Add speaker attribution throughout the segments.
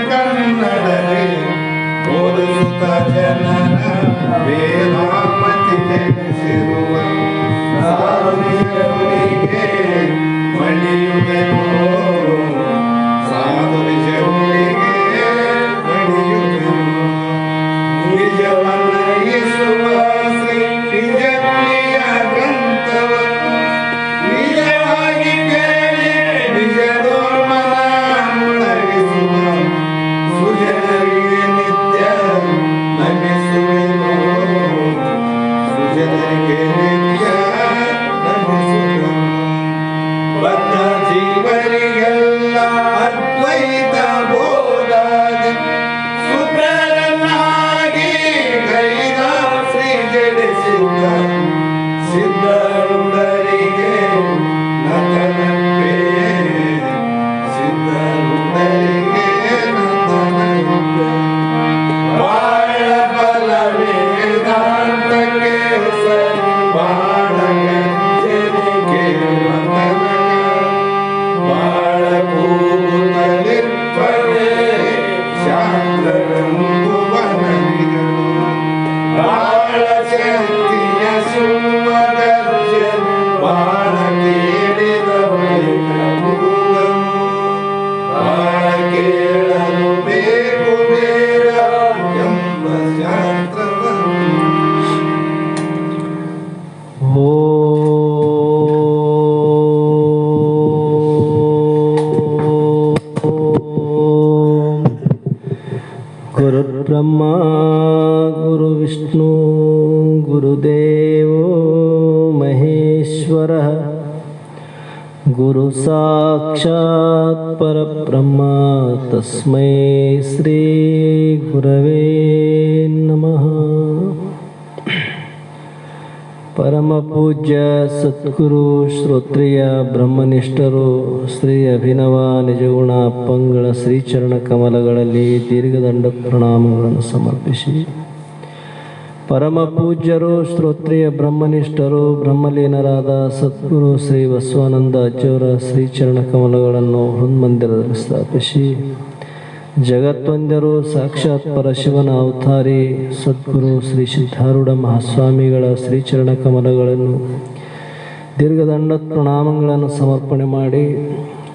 Speaker 1: ಕನ್ನಡರಿ ಬೋಧಿಸುತ್ತ ಜನರ ವೇದಾಮತಿ ಜನಿಸಿರುವ ಸಾಧುನಿಗೆ ಮಣಿಯುವೆನು ಸಾಧುನಿಗೆ ಮಣಿಯುವೆನು ನಿಜವನ್ನರಿಸುವ ಶ್ರೀ ನಿಜಪ್ರಿಯ ಗ್ರಂಥವನ್ನು ನಿಜವಾಗಿ ಕೇಳಿ ನಿಜದೋರ್ಮನ ಮುಳಗಿಸುವ ಸುಜನರಿಗೆ ನಿತ್ಯ ನಮಿಸುವೆನು ಸುಜನರಿಗೆ ನಿತ್ಯ ನಮಿಸುವೆನು ಬದ್ಧ ಜೀವರಿಗೆಲ್ಲ ಅದ್ವೈತ ಬೋಧಾದಿ ಸುತರನಾಗಿ ಗೈದ ಶ್ರೀ ಜಡಿಸಿದ್ದ ಸಿದ್ಧರುಡರಿಗೆ ನತನಪ್ಪೆ ಸಿದ್ಧರುಡರಿಗೆ ನತನಪ್ಪೆ ಬಾಳ ಬಲ ವೇದಾಂತಕ್ಕೆ ಸರಿ ಬಾಳ ಗಂಜನಿಗೆ ನತನಗ ಬಾಳ ಕೂಗುತ್ತಲಿರ್ಪಡೆ ಶಾಂತವೆಂಬುವನನಿಗಳು ಬಾಳ ಶಕ್ತಿಯ ಸುಮಗರ್ಜನ್ ಬಾಳ ಕೇಳಿದ ಬಳಿಕ ಮುಗುವನು ಬಾಳ ಕೇಳಲು ಬೇಕು ಬೇಡ ಎಂಬ ಶಾಸ್ತ್ರವನ್ನು
Speaker 2: ಗುರುರ್ಬ್ರಹ್ಮ ಗುರುವಿಷ್ಣು ಗುರುದೇವೋ ಮಹೇಶ್ವರ ಗುರು ಸಾಕ್ಷಾತ್ ಪರಬ್ರಹ್ಮ ತಸ್ಮೈ ಶ್ರೀ ಗುರವೇ ನಮಃ. ಪರಮ ಪೂಜ್ಯ ಸದ್ಗುರು ಶ್ರೋತ್ರಿಯ ಬ್ರಹ್ಮನಿಷ್ಠರು ಶ್ರೀ ಅಭಿನವ ನಿಜಗುಣ ಅಪ್ಪಂಗಳ ಶ್ರೀಚರಣ ಕಮಲಗಳಲ್ಲಿ ದೀರ್ಘದಂಡ ಪ್ರಣಾಮಗಳನ್ನು ಸಮರ್ಪಿಸಿ, ಪರಮ ಪೂಜ್ಯರು ಶ್ರೋತ್ರಿಯ ಬ್ರಹ್ಮನಿಷ್ಠರು ಬ್ರಹ್ಮಲೀನರಾದ ಸದ್ಗುರು ಶ್ರೀ ಬಸವಾನಂದ ಅಜ್ಜವರ ಶ್ರೀಚರಣ ಕಮಲಗಳನ್ನು ಹೃನ್ಮಂದಿರದಲ್ಲಿ ಸ್ಥಾಪಿಸಿ, ಜಗತ್ತೊಂದರು ಸಾಕ್ಷಾತ್ ಪರಶಿವನ ಅವತಾರಿ ಸದ್ಗುರು ಶ್ರೀ ಸಿದ್ಧಾರೂಢ ಮಹಾಸ್ವಾಮಿಗಳ ಶ್ರೀಚರಣ ಕಮಲಗಳನ್ನು ದೀರ್ಘದಂಡ ಪ್ರಣಾಮಗಳನ್ನು ಸಮರ್ಪಣೆ ಮಾಡಿ,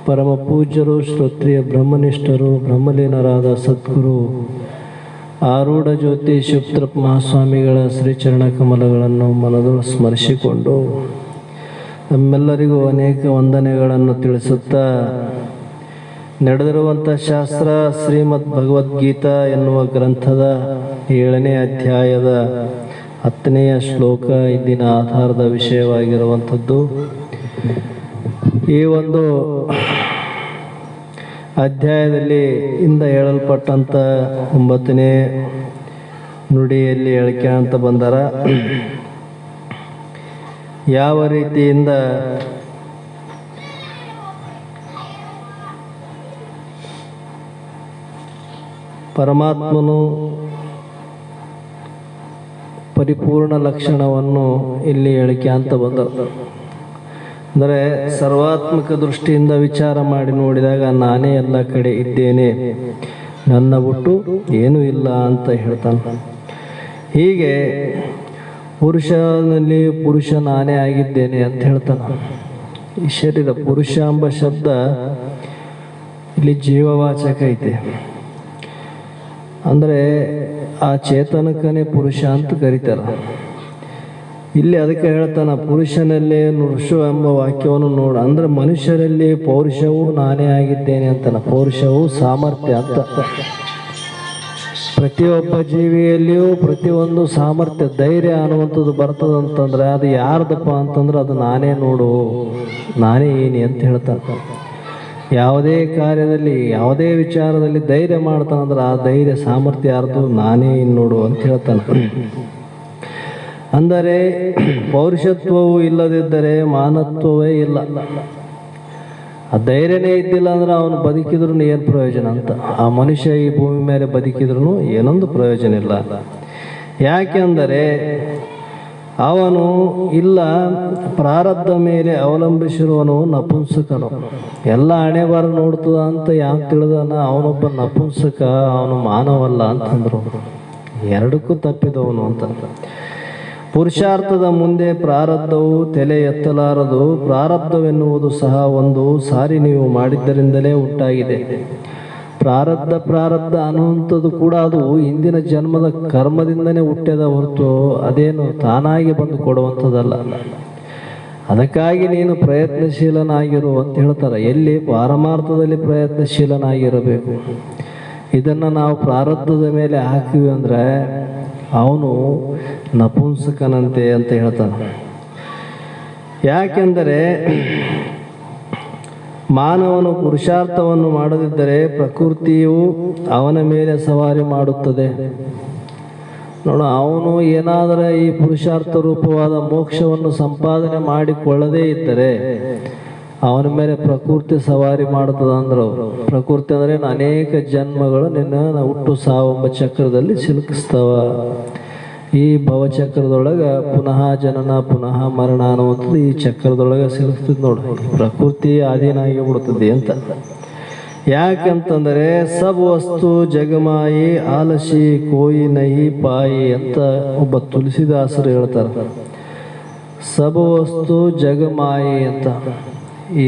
Speaker 2: ಪರಮ ಪೂಜ್ಯರು ಶ್ರೋತ್ರಿಯ ಬ್ರಹ್ಮನಿಷ್ಠರು ಬ್ರಹ್ಮಲೀನರಾದ ಸದ್ಗುರು ಆರೂಢ ಜ್ಯೋತಿ ಶಿವತ್ರಪ್ಪ ಮಹಾಸ್ವಾಮಿಗಳ ಶ್ರೀಚರಣ ಕಮಲಗಳನ್ನು ಮನದೊಳು ಸ್ಮರಿಸಿಕೊಂಡು ನಮ್ಮೆಲ್ಲರಿಗೂ ಅನೇಕ ವಂದನೆಗಳನ್ನು ತಿಳಿಸುತ್ತಾ, ನಡೆದಿರುವಂಥ ಶಾಸ್ತ್ರ ಶ್ರೀಮದ್ ಭಗವದ್ಗೀತಾ ಎನ್ನುವ ಗ್ರಂಥದ 7ನೇ ಅಧ್ಯಾಯದ 10ನೆಯ ಶ್ಲೋಕ ಇಂದಿನ ಆಧಾರದ ವಿಷಯವಾಗಿರುವಂಥದ್ದು. ಈ ಒಂದು ಅಧ್ಯಾಯದಲ್ಲಿ ಇಂದ ಹೇಳಲ್ಪಟ್ಟಂಥ 9ನೇ ನುಡಿಯಲ್ಲಿ ಹೇಳಿಕೆ ಅಂತ ಬಂದಾರ. ಯಾವ ರೀತಿಯಿಂದ ಪರಮಾತ್ಮನು ಪರಿಪೂರ್ಣ ಲಕ್ಷಣವನ್ನು ಇಲ್ಲಿ ಹೇಳಿಕೆ ಅಂತ ಬಂದರು. ಅಂದರೆ ಸರ್ವಾತ್ಮಕ ದೃಷ್ಟಿಯಿಂದ ವಿಚಾರ ಮಾಡಿ ನೋಡಿದಾಗ ನಾನೇ ಎಲ್ಲ ಕಡೆ ಇದ್ದೇನೆ, ನನ್ನ ಬಿಟ್ಟು ಏನೂ ಇಲ್ಲ ಅಂತ ಹೇಳ್ತಾನೆ. ಹೀಗೆ ಪುರುಷನಲ್ಲಿ ಪುರುಷ ನಾನೇ ಆಗಿದ್ದೇನೆ ಅಂತ ಹೇಳ್ತಾನೆ. ಈ ಶರೀರ ಪುರುಷ ಎಂಬ ಶಬ್ದ ಇಲ್ಲಿ ಜೀವವಾಚಕ ಐತೆ. ಅಂದರೆ ಆ ಚೇತನಕನೇ ಪುರುಷ ಅಂತ ಕರೀತಾರ. ಇಲ್ಲಿ ಅದಕ್ಕೆ ಹೇಳ್ತಾನ, ಪುರುಷನಲ್ಲಿ ನುರುಷ ಎಂಬ ವಾಕ್ಯವನ್ನು ನೋಡ. ಅಂದ್ರೆ ಮನುಷ್ಯರಲ್ಲಿ ಪೌರುಷವು ನಾನೇ ಆಗಿದ್ದೇನೆ ಅಂತಾನ. ಪೌರುಷವು ಸಾಮರ್ಥ್ಯ ಅಂತ. ಪ್ರತಿಯೊಬ್ಬ ಜೀವಿಯಲ್ಲಿಯೂ ಪ್ರತಿಯೊಂದು ಸಾಮರ್ಥ್ಯ ಧೈರ್ಯ ಅನ್ನುವಂಥದ್ದು ಬರ್ತದಂತಂದ್ರೆ ಅದು ಯಾರ್ದಪ್ಪ ಅಂತಂದ್ರೆ ಅದು ನಾನೇ ನೋಡು, ನಾನೇ ಏನಿ ಅಂತ ಹೇಳ್ತಾನೆ. ಯಾವುದೇ ಕಾರ್ಯದಲ್ಲಿ ಯಾವುದೇ ವಿಚಾರದಲ್ಲಿ ಧೈರ್ಯ ಮಾಡ್ತಾನಂದ್ರೆ ಆ ಧೈರ್ಯ ಸಾಮರ್ಥ್ಯ ಯಾರ್ದು, ನಾನೇ ನೋಡು ಅಂತ ಹೇಳ್ತಾನೆ. ಅಂದರೆ ಪೌರುಷತ್ವವು ಇಲ್ಲದಿದ್ದರೆ ಮಾನತ್ವವೇ ಇಲ್ಲ. ಆ ಧೈರ್ಯನೇ ಇದ್ದಿಲ್ಲ ಅಂದ್ರೆ ಅವನು ಬದುಕಿದ್ರು ಏನು ಪ್ರಯೋಜನ ಅಂತ. ಆ ಮನುಷ್ಯ ಈ ಭೂಮಿ ಮೇಲೆ ಬದುಕಿದ್ರು ಏನೊಂದು ಪ್ರಯೋಜನ ಇಲ್ಲ. ಯಾಕೆಂದರೆ ಅವನು ಇಲ್ಲ ಪ್ರಾರಬ್ಧ ಮೇಲೆ ಅವಲಂಬಿಸಿರುವನು ನಪುಂಸಕನು. ಎಲ್ಲ ಹಣೆ ಬಾರ ನೋಡ್ತದ ಅಂತ ಯಾವ ತಿಳಿದಾನ ಅವನೊಬ್ಬ ನಪುಂಸಕ, ಅವನು ಮಾನವಲ್ಲ ಅಂತಂದ್ರು. ಎರಡಕ್ಕೂ ತಪ್ಪಿದವನು ಅಂತ. ಪುರುಷಾರ್ಥದ ಮುಂದೆ ಪ್ರಾರಬ್ಧವು ತಲೆ ಎತ್ತಲಾರದು. ಪ್ರಾರಬ್ಧವೆನ್ನುವುದು ಸಹ ಒಂದು ಸಾರಿ ನೀವು ಮಾಡಿದ್ದರಿಂದಲೇ ಉಂಟಾಗಿದೆ. ಪ್ರಾರಬ್ಧ ಅನ್ನುವಂಥದ್ದು ಕೂಡ ಅದು ಹಿಂದಿನ ಜನ್ಮದ ಕರ್ಮದಿಂದನೇ ಹುಟ್ಟ್ಯದ ಹೊರತು ಅದೇನು ತಾನಾಗಿ ಬಂದು ಕೊಡುವಂಥದ್ದಲ್ಲ. ಅದಕ್ಕಾಗಿ ನೀನು ಪ್ರಯತ್ನಶೀಲನಾಗಿರು ಅಂತ ಹೇಳ್ತಾರೆ. ಎಲ್ಲಿ ಪಾರಮಾರ್ಥದಲ್ಲಿ ಪ್ರಯತ್ನಶೀಲನಾಗಿರಬೇಕು. ಇದನ್ನು ನಾವು ಪ್ರಾರಬ್ಧದ ಮೇಲೆ ಹಾಕಿವಿ ಅಂದರೆ ಅವನು ನಪುಂಸಕನಂತೆ ಅಂತ ಹೇಳ್ತಾನೆ. ಯಾಕೆಂದರೆ ಮಾನವನು ಪುರುಷಾರ್ಥವನ್ನು ಮಾಡದಿದ್ದರೆ ಪ್ರಕೃತಿಯು ಅವನ ಮೇಲೆ ಸವಾರಿ ಮಾಡುತ್ತದೆ. ನೋಡು, ಅವನು ಏನಾದರೆ ಈ ಪುರುಷಾರ್ಥ ರೂಪವಾದ ಮೋಕ್ಷವನ್ನು ಸಂಪಾದನೆ ಮಾಡಿಕೊಳ್ಳದೇ ಇದ್ದರೆ ಅವನ ಮೇಲೆ ಪ್ರಕೃತಿ ಸವಾರಿ ಮಾಡುತ್ತದೆ. ಅಂದ್ರೆ ಪ್ರಕೃತಿ ಅಂದರೆ ಅನೇಕ ಜನ್ಮಗಳು ನಿನ್ನ ಹುಟ್ಟು ಸಾವೆಂಬ ಚಕ್ರದಲ್ಲಿ ಸಿಲುಕಿಸ್ತಾವ. ಈ ಭವಚಕ್ರದೊಳಗೆ ಪುನಃ ಜನನ ಪುನಃ ಮರಣ ಅನ್ನುವಂಥದ್ದು ಈ ಚಕ್ರದೊಳಗೆ ಸಿಲುಕ್ತದೆ. ನೋಡಿ, ಪ್ರಕೃತಿ ಅಧೀನಾಗಿ ಬಿಡ್ತದೆ ಅಂತ. ಯಾಕಂತಂದರೆ ಸಬ್ ವಸ್ತು ಜಗಮಾಯಿ ಆಲಸಿ ಕೋಯಿ ನಹಿ ಪಾಯಿ ಅಂತ ಒಬ್ಬ ತುಳಸಿದಾಸರು ಹೇಳ್ತಾರೆ. ಸಬ್ ವಸ್ತು ಜಗಮಾಯಿ ಅಂತ.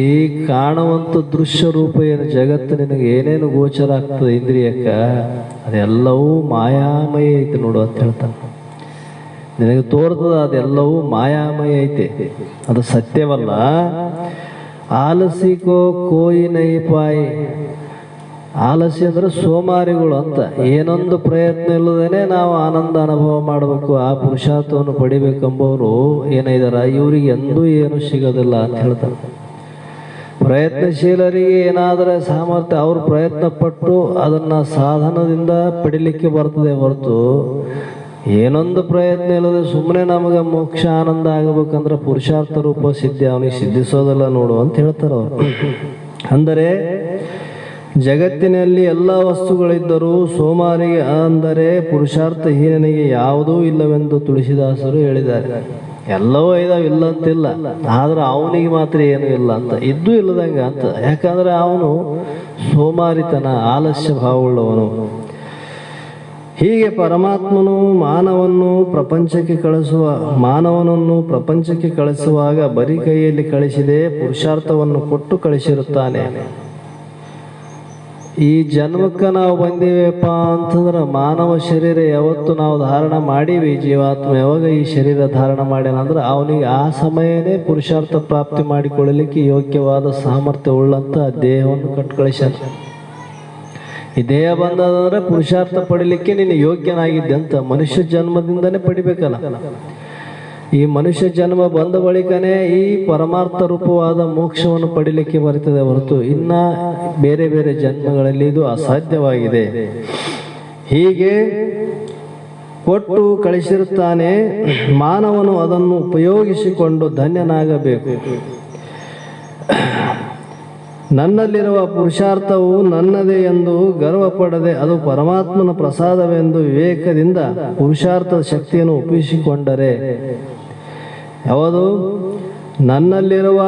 Speaker 2: ಈ ಕಾಣುವಂಥ ದೃಶ್ಯ ರೂಪ ಏನು ಜಗತ್ತು ನಿನಗೆ ಏನೇನು ಗೋಚರ ಆಗ್ತದೆ ಇಂದ್ರಿಯಕ್ಕ, ಅದೆಲ್ಲವೂ ಮಾಯಾಮಯ ಐತೆ ನೋಡು ಅಂತ ಹೇಳ್ತಾನೆ. ನಿನಗೆ ತೋರ್ತದ ಅದೆಲ್ಲವೂ ಮಾಯಾಮಯ ಐತೆ, ಅದು ಸತ್ಯವಲ್ಲ. ಆಲಸಿಕೋ ಕೋಯಿ ನೈಪಾಯಿ. ಆಲಸಿ ಅಂದ್ರೆ ಸೋಮಾರಿಗಳು ಅಂತ. ಏನೊಂದು ಪ್ರಯತ್ನ ಇಲ್ಲದೇನೆ ನಾವು ಆನಂದ ಅನುಭವ ಮಾಡಬೇಕು, ಆ ಪುರುಷಾರ್ಥವನ್ನು ಪಡಿಬೇಕೆಂಬವರು ಏನಿದಾರ ಇವರಿಗೆ ಎಂದೂ ಏನು ಸಿಗೋದಿಲ್ಲ ಅಂತ ಹೇಳ್ತಾರೆ. ಪ್ರಯತ್ನಶೀಲರಿಗೆ ಏನಾದರೆ ಸಾಮರ್ಥ್ಯ ಅವರು ಪ್ರಯತ್ನ ಪಟ್ಟು ಅದನ್ನು ಸಾಧನದಿಂದ ಪಡಿಲಿಕ್ಕೆ ಬರ್ತದೆ ಹೊರತು ಏನೊಂದು ಪ್ರಯತ್ನ ಇಲ್ಲದೆ ಸುಮ್ಮನೆ ನಮಗೆ ಮೋಕ್ಷ ಆನಂದ ಆಗಬೇಕಂದ್ರೆ ಪುರುಷಾರ್ಥ ರೂಪ ಸಿದ್ಧಿ ಅವನಿಗೆ ಸಿದ್ಧಿಸೋದಲ್ಲ ನೋಡು ಅಂತ ಹೇಳ್ತಾರೆ ಅವರು. ಅಂದರೆ ಜಗತ್ತಿನಲ್ಲಿ ಎಲ್ಲ ವಸ್ತುಗಳಿದ್ದರೂ ಸೋಮಾರಿಗೆ ಅಂದರೆ ಪುರುಷಾರ್ಥಹೀನನಿಗೆ ಯಾವುದೂ ಇಲ್ಲವೆಂದು ತುಳಸಿದಾಸರು ಹೇಳಿದ್ದಾರೆ. ಎಲ್ಲವೂ ಇದಾವೆ, ಇಲ್ಲ ಅಂತಿಲ್ಲ, ಆದ್ರೆ ಅವನಿಗೆ ಮಾತ್ರ ಏನೂ ಇಲ್ಲ ಅಂತ, ಇದ್ದೂ ಇಲ್ಲದಂಗ ಅಂತ. ಯಾಕಂದ್ರೆ ಅವನು ಸೋಮಾರಿತನ ಆಲಸ್ಯ ಭಾವವುಳ್ಳವನು. ಹೀಗೆ ಪರಮಾತ್ಮನು ಮಾನವನನ್ನು ಪ್ರಪಂಚಕ್ಕೆ ಕಳಿಸುವಾಗ ಬರೀ ಕೈಯಲ್ಲಿ ಕಳಿಸಿದೆ, ಪುರುಷಾರ್ಥವನ್ನು ಕೊಟ್ಟು ಕಳಿಸಿರುತ್ತಾನೆ. ಈ ಜನ್ಮಕ್ಕೆ ನಾವು ಬಂದಿವೇಪ್ಪ ಅಂತಂದ್ರೆ ಮಾನವ ಶರೀರ ಯಾವತ್ತು ನಾವು ಧಾರಣ ಮಾಡೀವಿ, ಜೀವಾತ್ಮ ಯಾವಾಗ ಈ ಶರೀರ ಧಾರಣ ಮಾಡ್ಯಾನಂದ್ರೆ ಅವನಿಗೆ ಆ ಸಮಯನೇ ಪುರುಷಾರ್ಥ ಪ್ರಾಪ್ತಿ ಮಾಡಿಕೊಳ್ಳಲಿಕ್ಕೆ ಯೋಗ್ಯವಾದ ಸಾಮರ್ಥ್ಯ ಉಳ್ಳಂತ ದೇಹವನ್ನು ಕಟ್ಟು ಕಳಿಸ್ಯಾನ. ಈ ದೇಹ ಬಂದಾದ್ರೆ ಪುರುಷಾರ್ಥ ಪಡಿಲಿಕ್ಕೆ ನೀನು ಯೋಗ್ಯನಾಗಿದ್ದೆ ಅಂತ. ಮನುಷ್ಯ ಜನ್ಮದಿಂದನೇ ಪಡಿಬೇಕಲ್ಲ. ಈ ಮನುಷ್ಯ ಜನ್ಮ ಬಂದ ಬಳಿಕನೇ ಈ ಪರಮಾರ್ಥ ರೂಪವಾದ ಮೋಕ್ಷವನ್ನು ಪಡಿಲಿಕ್ಕೆ ಬರ್ತದೆ ಹೊರತು ಇನ್ನ ಬೇರೆ ಬೇರೆ ಜನ್ಮಗಳಲ್ಲಿ ಇದು ಅಸಾಧ್ಯವಾಗಿದೆ. ಹೀಗೆ ಕೊಟ್ಟು ಕಳಿಸಿರುತ್ತಾನೆ. ಮಾನವನು ಅದನ್ನು ಉಪಯೋಗಿಸಿಕೊಂಡು ಧನ್ಯನಾಗಬೇಕು. ನನ್ನಲ್ಲಿರುವ ಪುರುಷಾರ್ಥವು ನನ್ನದೇ ಎಂದು ಗರ್ವ ಪಡದೆ ಅದು ಪರಮಾತ್ಮನ ಪ್ರಸಾದವೆಂದು ವಿವೇಕದಿಂದ ಪುರುಷಾರ್ಥದ ಶಕ್ತಿಯನ್ನು ಒಪ್ಪಿಸಿಕೊಂಡರೆ, ಯಾವುದು ನನ್ನಲ್ಲಿರುವ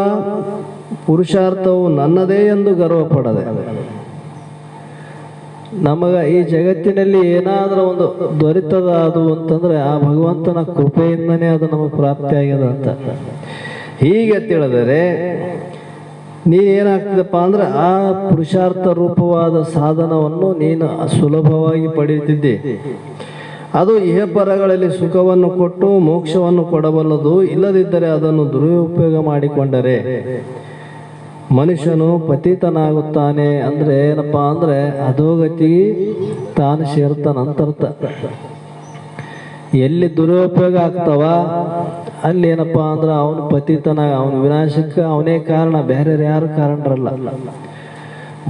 Speaker 2: ಪುರುಷಾರ್ಥವು ನನ್ನದೇ ಎಂದು ಗರ್ವ ಪಡದೆ, ನಮಗ ಈ ಜಗತ್ತಿನಲ್ಲಿ ಏನಾದರೂ ಒಂದು ದೊರೆತದ ಅದು ಅಂತಂದ್ರೆ ಆ ಭಗವಂತನ ಕೃಪೆಯಿಂದನೇ ಅದು ನಮಗೆ ಪ್ರಾಪ್ತಿಯಾಗ್ಯದ ಅಂತ ಹೀಗೆ ತಿಳಿದರೆ ನೀನೇನಾಗ್ತದಪ್ಪ ಅಂದ್ರೆ ಆ ಪುರುಷಾರ್ಥ ರೂಪವಾದ ಸಾಧನವನ್ನು ನೀನು ಸುಲಭವಾಗಿ ಪಡೆಯುತ್ತಿದ್ದೆ. ಅದು ಇಹಪರಗಳಲ್ಲಿ ಸುಖವನ್ನು ಕೊಟ್ಟು ಮೋಕ್ಷವನ್ನು ಕೊಡಬಲ್ಲದು. ಇಲ್ಲದಿದ್ದರೆ ಅದನ್ನು ದುರುಪಯೋಗ ಮಾಡಿಕೊಂಡರೆ ಮನುಷ್ಯನು ಪತಿತನಾಗುತ್ತಾನೆ. ಅಂದ್ರೆ ಏನಪ್ಪಾ ಅಂದ್ರೆ ಅಧೋಗತಿ ತಾನು ಸೇರ್ತಾನಂತರ್ಥ. ಎಲ್ಲಿ ದುರುಪಯೋಗ ಆಗ್ತಾವ ಅಲ್ಲಿ ಏನಪ್ಪಾ ಅಂದ್ರೆ ಅವನು ಪತಿತನ, ಅವನ ವಿನಾಶಕ್ಕೆ ಅವನೇ ಕಾರಣ, ಬೇರೆ ಯಾರು ಕಾರಣರಲ್ಲ.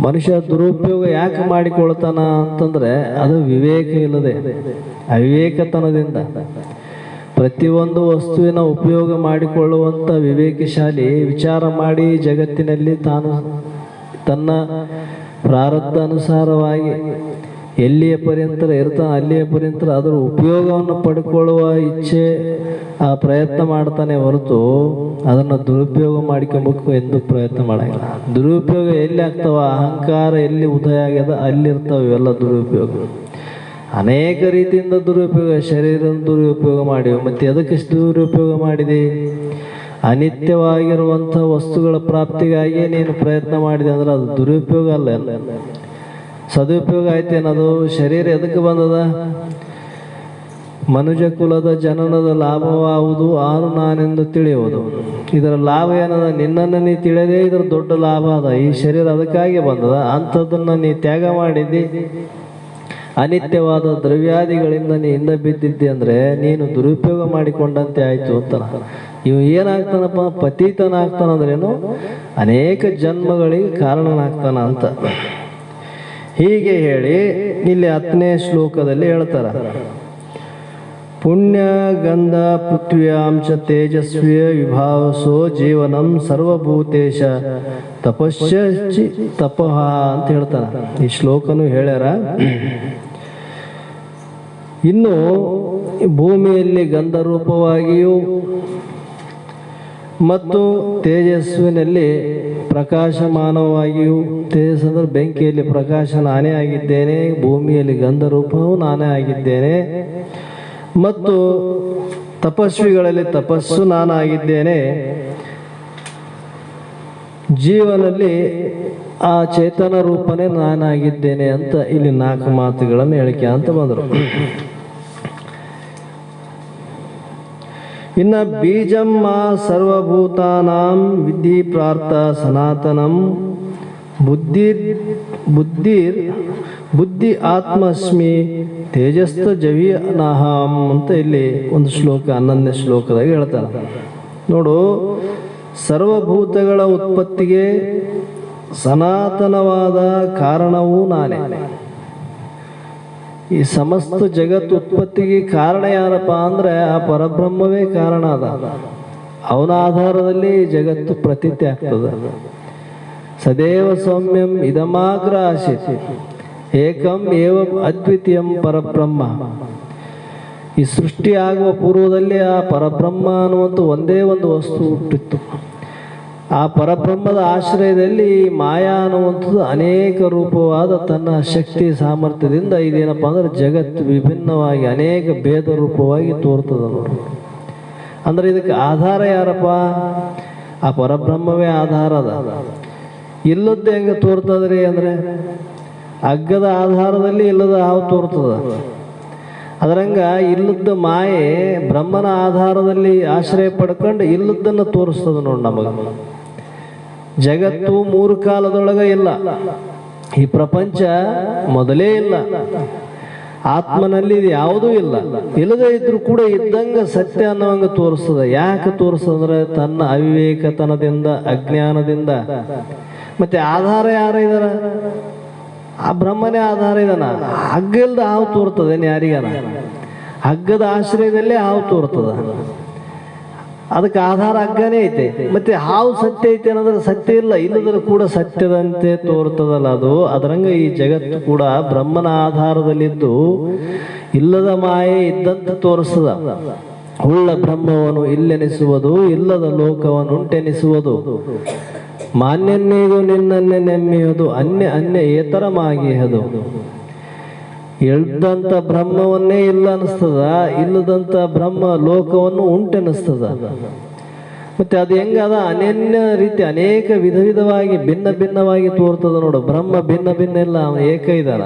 Speaker 2: ಮನುಷ್ಯ ದುರುಪಯೋಗ ಯಾಕೆ ಮಾಡಿಕೊಳ್ತಾನ ಅಂತಂದ್ರೆ ಅದು ವಿವೇಕ ಇಲ್ಲದೆ, ಅವಿವೇಕತನದಿಂದ. ಪ್ರತಿಯೊಂದು ವಸ್ತುವಿನ ಉಪಯೋಗ ಮಾಡಿಕೊಳ್ಳುವಂಥ ವಿವೇಕಶಾಲಿ ವಿಚಾರ ಮಾಡಿ ಜಗತ್ತಿನಲ್ಲಿ ತಾನು ತನ್ನ ಪ್ರಾರಬ್ಧ ಅನುಸಾರವಾಗಿ ಎಲ್ಲಿಯ ಪರ್ಯಂತರ ಇರ್ತಾನೆ ಅಲ್ಲಿಯ ಪರ್ಯಂತರ ಅದರ ಉಪಯೋಗವನ್ನು ಪಡ್ಕೊಳ್ಳುವ ಇಚ್ಛೆ ಆ ಪ್ರಯತ್ನ ಮಾಡ್ತಾನೆ ಹೊರತು ಅದನ್ನು ದುರುಪಯೋಗ ಮಾಡ್ಕೊಬೇಕು ಎಂದು ಪ್ರಯತ್ನ ಮಾಡಂಗಿಲ್ಲ. ದುರುಪಯೋಗ ಎಲ್ಲಿ ಆಗ್ತಾವ, ಅಹಂಕಾರ ಎಲ್ಲಿ ಉದಯ ಆಗ್ಯದ ಅಲ್ಲಿರ್ತಾವ ಇವೆಲ್ಲ ದುರುಪಯೋಗ. ಅನೇಕ ರೀತಿಯಿಂದ ದುರುಪಯೋಗ, ಶರೀರದ ದುರುಪಯೋಗ ಮಾಡಿವೆ. ಮತ್ತೆ ಎದಕ್ಕೆ ದುರುಪಯೋಗ ಮಾಡಿದೆ? ಅನಿತ್ಯವಾಗಿರುವಂಥ ವಸ್ತುಗಳ ಪ್ರಾಪ್ತಿಗಾಗಿ ನೀನು ಪ್ರಯತ್ನ ಮಾಡಿದೆ ಅಂದ್ರೆ ಅದು ದುರುಪಯೋಗ ಅಲ್ಲ, ಸದುಪಯೋಗ ಆಯ್ತೇನದು. ಶರೀರ ಎದಕ್ಕೆ ಬಂದದ? ಮನುಜ ಕುಲದ ಜನನದ ಲಾಭವಾಗುವುದು ಆರು ನಾನೆಂದು ತಿಳಿಯುವುದು. ಇದರ ಲಾಭ ಏನದ? ನಿನ್ನನ್ನು ನೀ ತಿಳಿಯದೇ ಇದರ ದೊಡ್ಡ ಲಾಭ ಅದ. ಈ ಶರೀರ ಅದಕ್ಕಾಗಿ ಬಂದದ. ಅಂಥದ್ದನ್ನು ನೀ ತ್ಯಾಗ ಮಾಡಿದ್ದಿ, ಅನಿತ್ಯವಾದ ದ್ರವ್ಯಾದಿಗಳಿಂದ ನೀ ಹಿಂದೆ ಬಿದ್ದಿದ್ದಿ ಅಂದ್ರೆ ನೀನು ದುರುಪಯೋಗ ಮಾಡಿಕೊಂಡಂತೆ ಆಯ್ತು ಅಂತ. ಇವು ಏನಾಗ್ತಾನಪ್ಪ? ಪತೀತನಾಗ್ತಾನಂದ್ರೇನು? ಅನೇಕ ಜನ್ಮಗಳಿಗೆ ಕಾರಣನಾಗ್ತಾನ ಅಂತ. ಹೀಗೆ ಹೇಳಿ ಇಲ್ಲಿ 10ನೇ ಶ್ಲೋಕದಲ್ಲಿ ಹೇಳ್ತಾರ, ಪುಣ್ಯ ಗಂಧ ಪೃಥ್ವ್ಯಾಂಶ ತೇಜಸ್ವಿಯ ವಿಭಾವಸೋ ಜೀವನಂ ಸರ್ವಭೂತೇಶ ತಪಸ್ಸಿ ತಪಃ ಅಂತ ಹೇಳ್ತಾರ. ಈ ಶ್ಲೋಕನು ಹೇಳ್ಯಾರ. ಇನ್ನು ಭೂಮಿಯಲ್ಲಿ ಗಂಧರೂಪವಾಗಿಯೂ ಮತ್ತು ತೇಜಸ್ವಿನಲ್ಲಿ ಪ್ರಕಾಶಮಾನವಾಗಿಯೂ, ತೇಜಸ್ ಅಂದ್ರೆ ಬೆಂಕಿಯಲ್ಲಿ ಪ್ರಕಾಶ ನಾನೇ ಆಗಿದ್ದೇನೆ, ಭೂಮಿಯಲ್ಲಿ ಗಂಧರೂಪವೂ ನಾನೇ ಆಗಿದ್ದೇನೆ, ಮತ್ತು ತಪಸ್ವಿಗಳಲ್ಲಿ ತಪಸ್ಸು ನಾನಾಗಿದ್ದೇನೆ, ಜೀವನಲ್ಲಿ ಆ ಚೇತನ ರೂಪನೇ ನಾನಾಗಿದ್ದೇನೆ ಅಂತ ಇಲ್ಲಿ 4 ಮಾತುಗಳನ್ನು ಹೇಳಿಕೆ ಅಂತ ಬಂದರು. ಇನ್ನು ಬೀಜಮ್ಮ ಸರ್ವಭೂತಾನಾಂ ವಿಧಿ ಪ್ರಾರ್ಥ ಸನಾತನಂ ಬುದ್ಧಿ ಆತ್ಮಸ್ಮಿ ತೇಜಸ್ಥ ಜವಿಯನಹಂ ಅಂತ ಇಲ್ಲಿ ಒಂದು ಶ್ಲೋಕ 11ನೇ ಶ್ಲೋಕದಾಗ ಹೇಳ್ತಾರೆ. ನೋಡು, ಸರ್ವಭೂತಗಳ ಉತ್ಪತ್ತಿಗೆ ಸನಾತನವಾದ ಕಾರಣವೂ ನಾನೇ. ಈ ಸಮಸ್ತ ಜಗತ್ತು ಉತ್ಪತ್ತಿಗೆ ಕಾರಣ ಯಾರಪ್ಪ ಅಂದ್ರೆ ಆ ಪರಬ್ರಹ್ಮವೇ ಕಾರಣ ಅದ. ಅವನ ಆಧಾರದಲ್ಲಿ ಜಗತ್ತು ಪ್ರತೀತಿ ಆಗ್ತದೆ. ಸದೇವ ಸೌಮ್ಯಂ ಇದಮಾಗ್ರ ಆಸೀತ್ ಏಕಂ ಏವಂ ಅದ್ವಿತೀಯಂ ಪರಬ್ರಹ್ಮ. ಈ ಸೃಷ್ಟಿ ಆಗುವ ಪೂರ್ವದಲ್ಲಿ ಆ ಪರಬ್ರಹ್ಮ ಅನ್ನುವಂಥ ಒಂದೇ ಒಂದು ವಸ್ತು ಹುಟ್ಟಿತ್ತು. ಆ ಪರಬ್ರಹ್ಮದ ಆಶ್ರಯದಲ್ಲಿ ಮಾಯಾ ಅನ್ನುವಂಥದ್ದು ಅನೇಕ ರೂಪವಾದ ತನ್ನ ಶಕ್ತಿ ಸಾಮರ್ಥ್ಯದಿಂದ ಇದೇನಪ್ಪ ಅಂದ್ರೆ ಜಗತ್ತು ವಿಭಿನ್ನವಾಗಿ ಅನೇಕ ಭೇದ ರೂಪವಾಗಿ ತೋರ್ತದ ನೋಡಿ. ಅಂದ್ರೆ ಇದಕ್ಕೆ ಆಧಾರ ಯಾರಪ್ಪ? ಆ ಪರಬ್ರಹ್ಮವೇ ಆಧಾರ ಅದ. ಇಲ್ಲದ್ದು ಹೆಂಗೆ ತೋರ್ತದ್ರಿ ಅಂದ್ರೆ ಅಗ್ಗದ ಆಧಾರದಲ್ಲಿ ಇಲ್ಲದ ಹಾವು ತೋರ್ತದ. ಅದರಂಗ ಇಲ್ಲದ ಮಾಯೆ ಬ್ರಹ್ಮನ ಆಧಾರದಲ್ಲಿ ಆಶ್ರಯ ಪಡ್ಕೊಂಡು ಇಲ್ಲದನ್ನು ತೋರಿಸ್ತದ ನೋಡಿ ನಮಗೆ. ಜಗತ್ತು 3 ಕಾಲದೊಳಗ ಇಲ್ಲ. ಈ ಪ್ರಪಂಚ ಮೊದಲೇ ಇಲ್ಲ. ಆತ್ಮನಲ್ಲಿ ಇದು ಯಾವುದೂ ಇಲ್ಲ. ಇಲ್ಲದೇ ಇದ್ರೂ ಕೂಡ ಇದ್ದಂಗ ಸತ್ಯ ಅನ್ನೋಂಗ ತೋರಿಸ್ತದ. ಯಾಕೆ ತೋರಿಸ್ತಂದ್ರೆ ತನ್ನ ಅವಿವೇಕತನದಿಂದ, ಅಜ್ಞಾನದಿಂದ. ಮತ್ತೆ ಆಧಾರ ಯಾರ ಇದಾರ? ಆ ಬ್ರಹ್ಮನೇ ಆಧಾರ ಇದಾನ. ಹಗ್ಗ ಇಲ್ದ ಹಾವು ತೋರ್ತದೆ ಯಾರಿಗಾನ? ಹಗ್ಗದ ಆಶ್ರಯದಲ್ಲೇ ಹಾವು ತೋರ್ತದ. ಅದಕ್ಕೆ ಆಧಾರ ಹಗ್ಗನೇ ಐತೆ. ಮತ್ತೆ ಹಾವು ಸತ್ಯ ಐತೆ ಅನ್ನೋದ್ರೆ ಸತ್ಯ ಇಲ್ಲ. ಇಲ್ಲದ್ರೆ ಕೂಡ ಸತ್ಯದಂತೆ ತೋರ್ತದಲ್ಲ ಅದು. ಅದರಂಗ ಈ ಜಗತ್ತು ಕೂಡ ಬ್ರಹ್ಮನ ಆಧಾರದಲ್ಲಿದ್ದು ಇಲ್ಲದ ಮಾಯೆ ಇದ್ದಂತೆ ತೋರಿಸ್ತದ. ಉಳ್ಳ ಬ್ರಹ್ಮವನ್ನು ಇಲ್ಲೆನಿಸುವುದು, ಇಲ್ಲದ ಲೋಕವನ್ನು ಉಂಟೆನಿಸುವುದು, ಮಾನ್ಯನ್ನೇದು ನಿನ್ನನ್ನೇ ನೆಮ್ಮೆಯುವುದು, ಅನ್ಯ ಏತರಮಾಗಿಹದು. ಇಳ್ದಂತ ಬ್ರಹ್ಮವನ್ನೇ ಇಲ್ಲ ಅನಿಸ್ತದ, ಇಲ್ಲದಂತ ಬ್ರಹ್ಮ ಲೋಕವನ್ನು ಉಂಟೆನಿಸ್ತದ. ಮತ್ತೆ ಅದು ಹೆಂಗದ? ಅನನ್ಯ ರೀತಿ ಅನೇಕ ವಿಧವಾಗಿ ಭಿನ್ನ ಭಿನ್ನವಾಗಿ ತೋರ್ತದ ನೋಡು. ಬ್ರಹ್ಮ ಭಿನ್ನ ಭಿನ್ನ ಇಲ್ಲ, ಅವನು ಏಕ ಇದಾನ.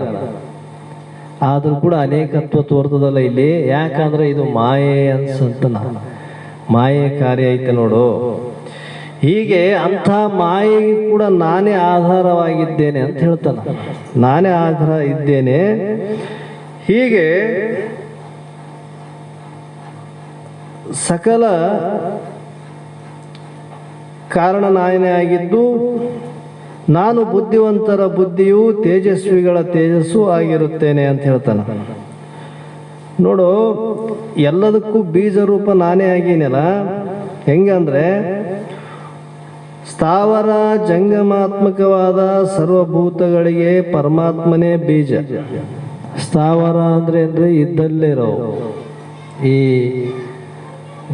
Speaker 2: ಆದ್ರೂ ಕೂಡ ಅನೇಕತ್ವ ತೋರ್ತದಲ್ಲ ಇಲ್ಲಿ. ಯಾಕಂದ್ರೆ ಇದು ಮಾಯೆ ಅನ್ಸಂತ ಮಾಯೆ ಕಾರ್ಯ ಐತೆ ನೋಡು. ಹೀಗೆ ಅಂಥ ಮಾಯೆಗೆ ಕೂಡ ನಾನೇ ಆಧಾರವಾಗಿದ್ದೇನೆ ಅಂತ ಹೇಳ್ತಾನೆ. ನಾನೇ ಆಧಾರ ಇದ್ದೇನೆ. ಹೀಗೆ ಸಕಲ ಕಾರಣ ನಾನೇ ಆಗಿದ್ದು ನಾನು ಬುದ್ಧಿವಂತರ ಬುದ್ಧಿಯು ತೇಜಸ್ವಿಗಳ ತೇಜಸ್ಸು ಆಗಿರುತ್ತೇನೆ ಅಂತ ಹೇಳ್ತಾನೆ. ನೋಡು, ಎಲ್ಲದಕ್ಕೂ ಬೀಜ ರೂಪ ನಾನೇ ಆಗೀನಲ್ಲ. ಹೆಂಗಂದ್ರೆ ಸ್ಥಾವರ ಜಂಗಮಾತ್ಮಕವಾದ ಸರ್ವಭೂತಗಳಿಗೆ ಪರಮಾತ್ಮನೇ ಬೀಜ. ಸ್ಥಾವರ ಅಂದ್ರೆ ಏನ್ರಿ ಇದ್ದಲ್ಲಿರೋ ಈ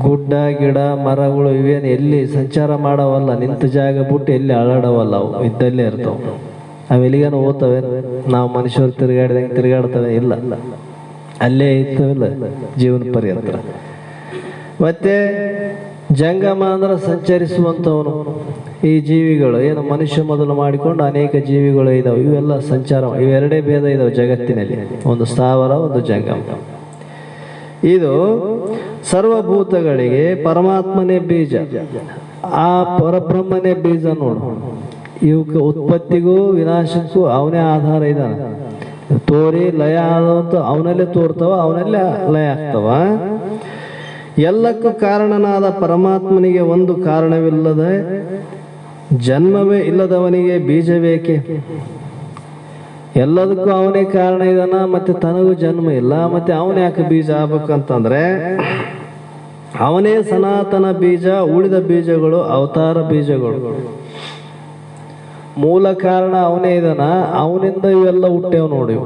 Speaker 2: ಗುಡ್ಡ ಗಿಡ ಮರಗಳು ಇವೇನು ಎಲ್ಲಿ ಸಂಚಾರ ಮಾಡವಲ್ಲ, ನಿಂತ ಜಾಗ ಬಿಟ್ಟು ಎಲ್ಲಿ ಅಳಾಡವಲ್ಲ, ಅವು ಇದ್ದಲ್ಲೇ ಇರ್ತಾವ. ಅವು ಎಲ್ಲಿಗೇನು ಹೋಗ್ತವೆ, ನಾವು ಮನುಷ್ಯರು ತಿರುಗಾಡಿದಂಗೆ ತಿರುಗಾಡ್ತವೆ ಇಲ್ಲ, ಅಲ್ಲೇ ಇರ್ತವಿಲ್ಲ ಜೀವನ ಪರ್ಯಂತ. ಮತ್ತೆ ಜಂಗಮ ಅಂದ್ರೆ ಸಂಚರಿಸುವಂಥವನು. ಈ ಜೀವಿಗಳು ಏನು ಮನುಷ್ಯ ಮೊದಲು ಮಾಡಿಕೊಂಡು ಅನೇಕ ಜೀವಿಗಳು ಇದಾವೆ, ಇವೆಲ್ಲ ಸಂಚಾರ, ಇವೆರಡೇ ಭೇದ ಇದಾವೆ ಜಗತ್ತಿನಲ್ಲಿ, ಒಂದು ಸ್ಥಾವರ ಒಂದು ಜಂಗಮ. ಇದು ಸರ್ವಭೂತಗಳಿಗೆ ಪರಮಾತ್ಮನೇ ಬೀಜ, ಆ ಪರಬ್ರಹ್ಮನೇ ಬೀಜ ನೋಡು. ಇವಕ್ಕೆ ಉತ್ಪತ್ತಿಗೂ ವಿನಾಶಕ್ಕೂ ಅವನೇ ಆಧಾರ ಇದ್ದಾನೆ. ತೋರಿ ಲಯ ಆದಂತ ಅವನಲ್ಲೇ ತೋರ್ತಾವ, ಅವನಲ್ಲೇ ಲಯ ಆಗ್ತಾವ. ಎಲ್ಲಕ್ಕೂ ಕಾರಣನಾದ ಪರಮಾತ್ಮನಿಗೆ ಒಂದು ಕಾರಣವಿಲ್ಲದೆ ಜನ್ಮವೇ ಇಲ್ಲದವನಿಗೆ ಬೀಜ ಬೇಕೆ? ಎಲ್ಲದಕ್ಕೂ ಅವನೇ ಕಾರಣ ಇದಾನ, ಮತ್ತೆ ತನಗೂ ಜನ್ಮ ಇಲ್ಲ, ಮತ್ತೆ ಅವನೇ ಯಾಕೆ ಬೀಜ ಆಗ್ಬೇಕಂತಂದ್ರೆ ಅವನೇ ಸನಾತನ ಬೀಜ, ಉಳಿದ ಬೀಜಗಳು ಅವತಾರ ಬೀಜಗಳು. ಮೂಲ ಕಾರಣ ಅವನೇ ಇದಾನ, ಅವನಿಂದ ಇವೆಲ್ಲ ಹುಟ್ಟೇವ್ ನೋಡಿ.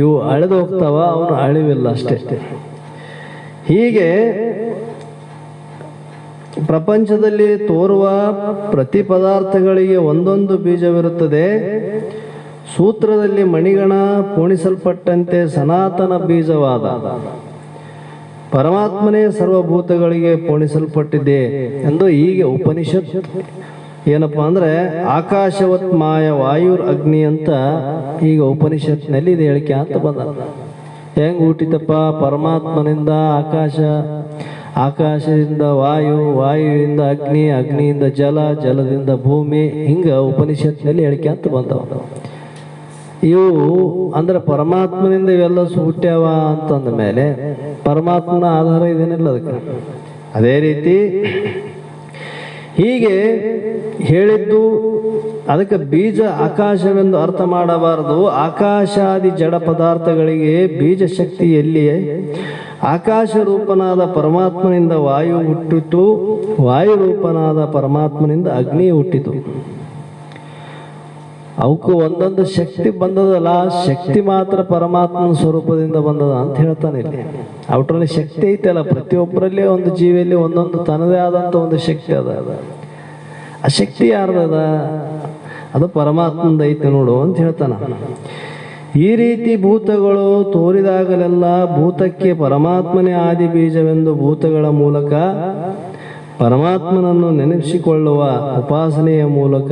Speaker 2: ಇವು ಅಳೆದು ಹೋಗ್ತಾವ, ಅವನು ಅಳಿವಿಲ್ಲ ಅಷ್ಟೇ. ಹೀಗೆ ಪ್ರಪಂಚದಲ್ಲಿ ತೋರುವ ಪ್ರತಿ ಪದಾರ್ಥಗಳಿಗೆ ಒಂದೊಂದು ಬೀಜವಿರುತ್ತದೆ. ಸೂತ್ರದಲ್ಲಿ ಮಣಿಗಣ ಪೋಣಿಸಲ್ಪಟ್ಟಂತೆ ಸನಾತನ ಬೀಜವಾದ ಪರಮಾತ್ಮನೇ ಸರ್ವಭೂತಗಳಿಗೆ ಪೋಣಿಸಲ್ಪಟ್ಟಿದೆ ಎಂದು ಹೀಗೆ ಉಪನಿಷತ್ ಏನಪ್ಪಾ ಅಂದ್ರೆ ಆಕಾಶವತ್ ಮಾಯ ವಾಯುರ್ ಅಗ್ನಿ ಅಂತ ಈಗ ಉಪನಿಷತ್ನಲ್ಲಿ ಇದು ಹೇಳಿಕೆ ಅಂತ ಬಂದ. ಹೆಂಗ್ ಹುಟ್ಟಿತಪ್ಪ? ಪರಮಾತ್ಮನಿಂದ ಆಕಾಶ, ಆಕಾಶದಿಂದ ವಾಯು, ವಾಯುವಿಂದ ಅಗ್ನಿ, ಅಗ್ನಿಯಿಂದ ಜಲ, ಜಲದಿಂದ ಭೂಮಿ, ಹಿಂಗ ಉಪನಿಷತ್ನಲ್ಲಿ ಹೇಳಿಕೆ ಅಂತ ಬಂದವ. ಇವು ಅಂದ್ರೆ ಪರಮಾತ್ಮನಿಂದ ಇವೆಲ್ಲ ಹುಟ್ಟ್ಯಾವ ಅಂತಂದ ಮೇಲೆ ಪರಮಾತ್ಮನ ಆಧಾರ ಇದೇನಿಲ್ಲ ಅದಕ್ಕೆ. ಅದೇ ರೀತಿ ಹೀಗೆ ಹೇಳಿದ್ದು ಅದಕ್ಕೆ ಬೀಜ ಆಕಾಶವೆಂದು ಅರ್ಥ ಮಾಡಬಾರದು. ಆಕಾಶಾದಿ ಜಡ ಪದಾರ್ಥಗಳಿಗೆ ಬೀಜ ಶಕ್ತಿ ಎಲ್ಲಿಯೇ? ಆಕಾಶ ರೂಪನಾದ ಪರಮಾತ್ಮನಿಂದ ವಾಯು ಹುಟ್ಟಿತು, ವಾಯು ರೂಪನಾದ ಪರಮಾತ್ಮನಿಂದ ಅಗ್ನಿ ಹುಟ್ಟಿತು. ಅವಕ್ಕೂ ಒಂದೊಂದು ಶಕ್ತಿ ಬಂದದಲ್ಲ, ಶಕ್ತಿ ಮಾತ್ರ ಪರಮಾತ್ಮನ ಸ್ವರೂಪದಿಂದ ಬಂದದ ಅಂತ ಹೇಳ್ತಾನೆ ಇಲ್ಲಿ. ಅವಟ್ರಲ್ಲಿ ಶಕ್ತಿ ಐತಲ್ಲ, ಪ್ರತಿಯೊಬ್ಬರಲ್ಲಿ ಒಂದು ಜೀವಿಯಲ್ಲಿ ಒಂದೊಂದು ತನ್ನದೇ ಆದಂತ ಒಂದು ಶಕ್ತಿ ಅದ. ಆ ಶಕ್ತಿ ಯಾರ್ದದ? ಅದು ಪರಮಾತ್ಮದ ಐತೆ ನೋಡು ಅಂತ ಹೇಳ್ತಾನ. ಈ ರೀತಿ ಭೂತಗಳು ತೋರಿದಾಗಲೆಲ್ಲ ಭೂತಕ್ಕೆ ಪರಮಾತ್ಮನೇ ಆದಿ ಬೀಜವೆಂದು ಭೂತಗಳ ಮೂಲಕ ಪರಮಾತ್ಮನನ್ನು ನೆನಪಿಸಿಕೊಳ್ಳುವ ಉಪಾಸನೆಯ ಮೂಲಕ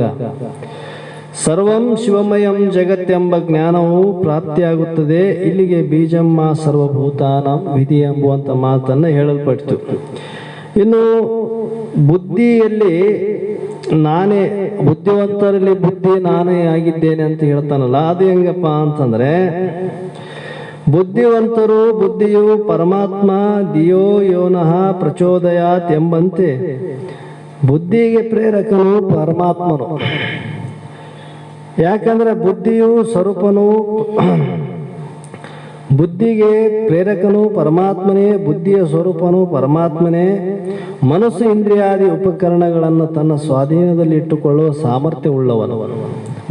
Speaker 2: ಸರ್ವಂ ಶಿವಮಯಂ ಜಗತ್ತೆಂಬ ಜ್ಞಾನವು ಪ್ರಾಪ್ತಿಯಾಗುತ್ತದೆ. ಇಲ್ಲಿಗೆ ಬೀಜಮ್ಮ ಸರ್ವಭೂತಾನಂ ವಿಧಿ ಎಂಬುವಂತ ಮಾತನ್ನ ಹೇಳಲ್ಪಟ್ಟಿತು. ಇನ್ನು ಬುದ್ಧಿಯಲ್ಲಿ ನಾನೇ, ಬುದ್ಧಿವಂತರಲ್ಲಿ ಬುದ್ಧಿ ನಾನೇ ಆಗಿದ್ದೇನೆ ಅಂತ ಹೇಳ್ತಾನಲ್ಲ, ಅದು ಹೆಂಗಪ್ಪ ಅಂತಂದ್ರೆ ಬುದ್ಧಿವಂತರು ಬುದ್ಧಿಯು ಪರಮಾತ್ಮ ದಿಯೋ ಯೋನಃ ಪ್ರಚೋದಯಾತ್ ಎಂಬಂತೆ ಬುದ್ಧಿಗೆ ಪ್ರೇರಕನು ಪರಮಾತ್ಮನು. ಯಾಕಂದ್ರೆ ಬುದ್ಧಿಯು ಸ್ವರೂಪನು, ಬುದ್ಧಿಗೆ ಪ್ರೇರಕನು ಪರಮಾತ್ಮನೇ, ಬುದ್ಧಿಯ ಸ್ವರೂಪನು ಪರಮಾತ್ಮನೇ. ಮನಸ್ಸು ಇಂದ್ರಿಯಾದಿ ಉಪಕರಣಗಳನ್ನು ತನ್ನ ಸ್ವಾಧೀನದಲ್ಲಿ ಇಟ್ಟುಕೊಳ್ಳುವ ಸಾಮರ್ಥ್ಯ ಉಳ್ಳವನು.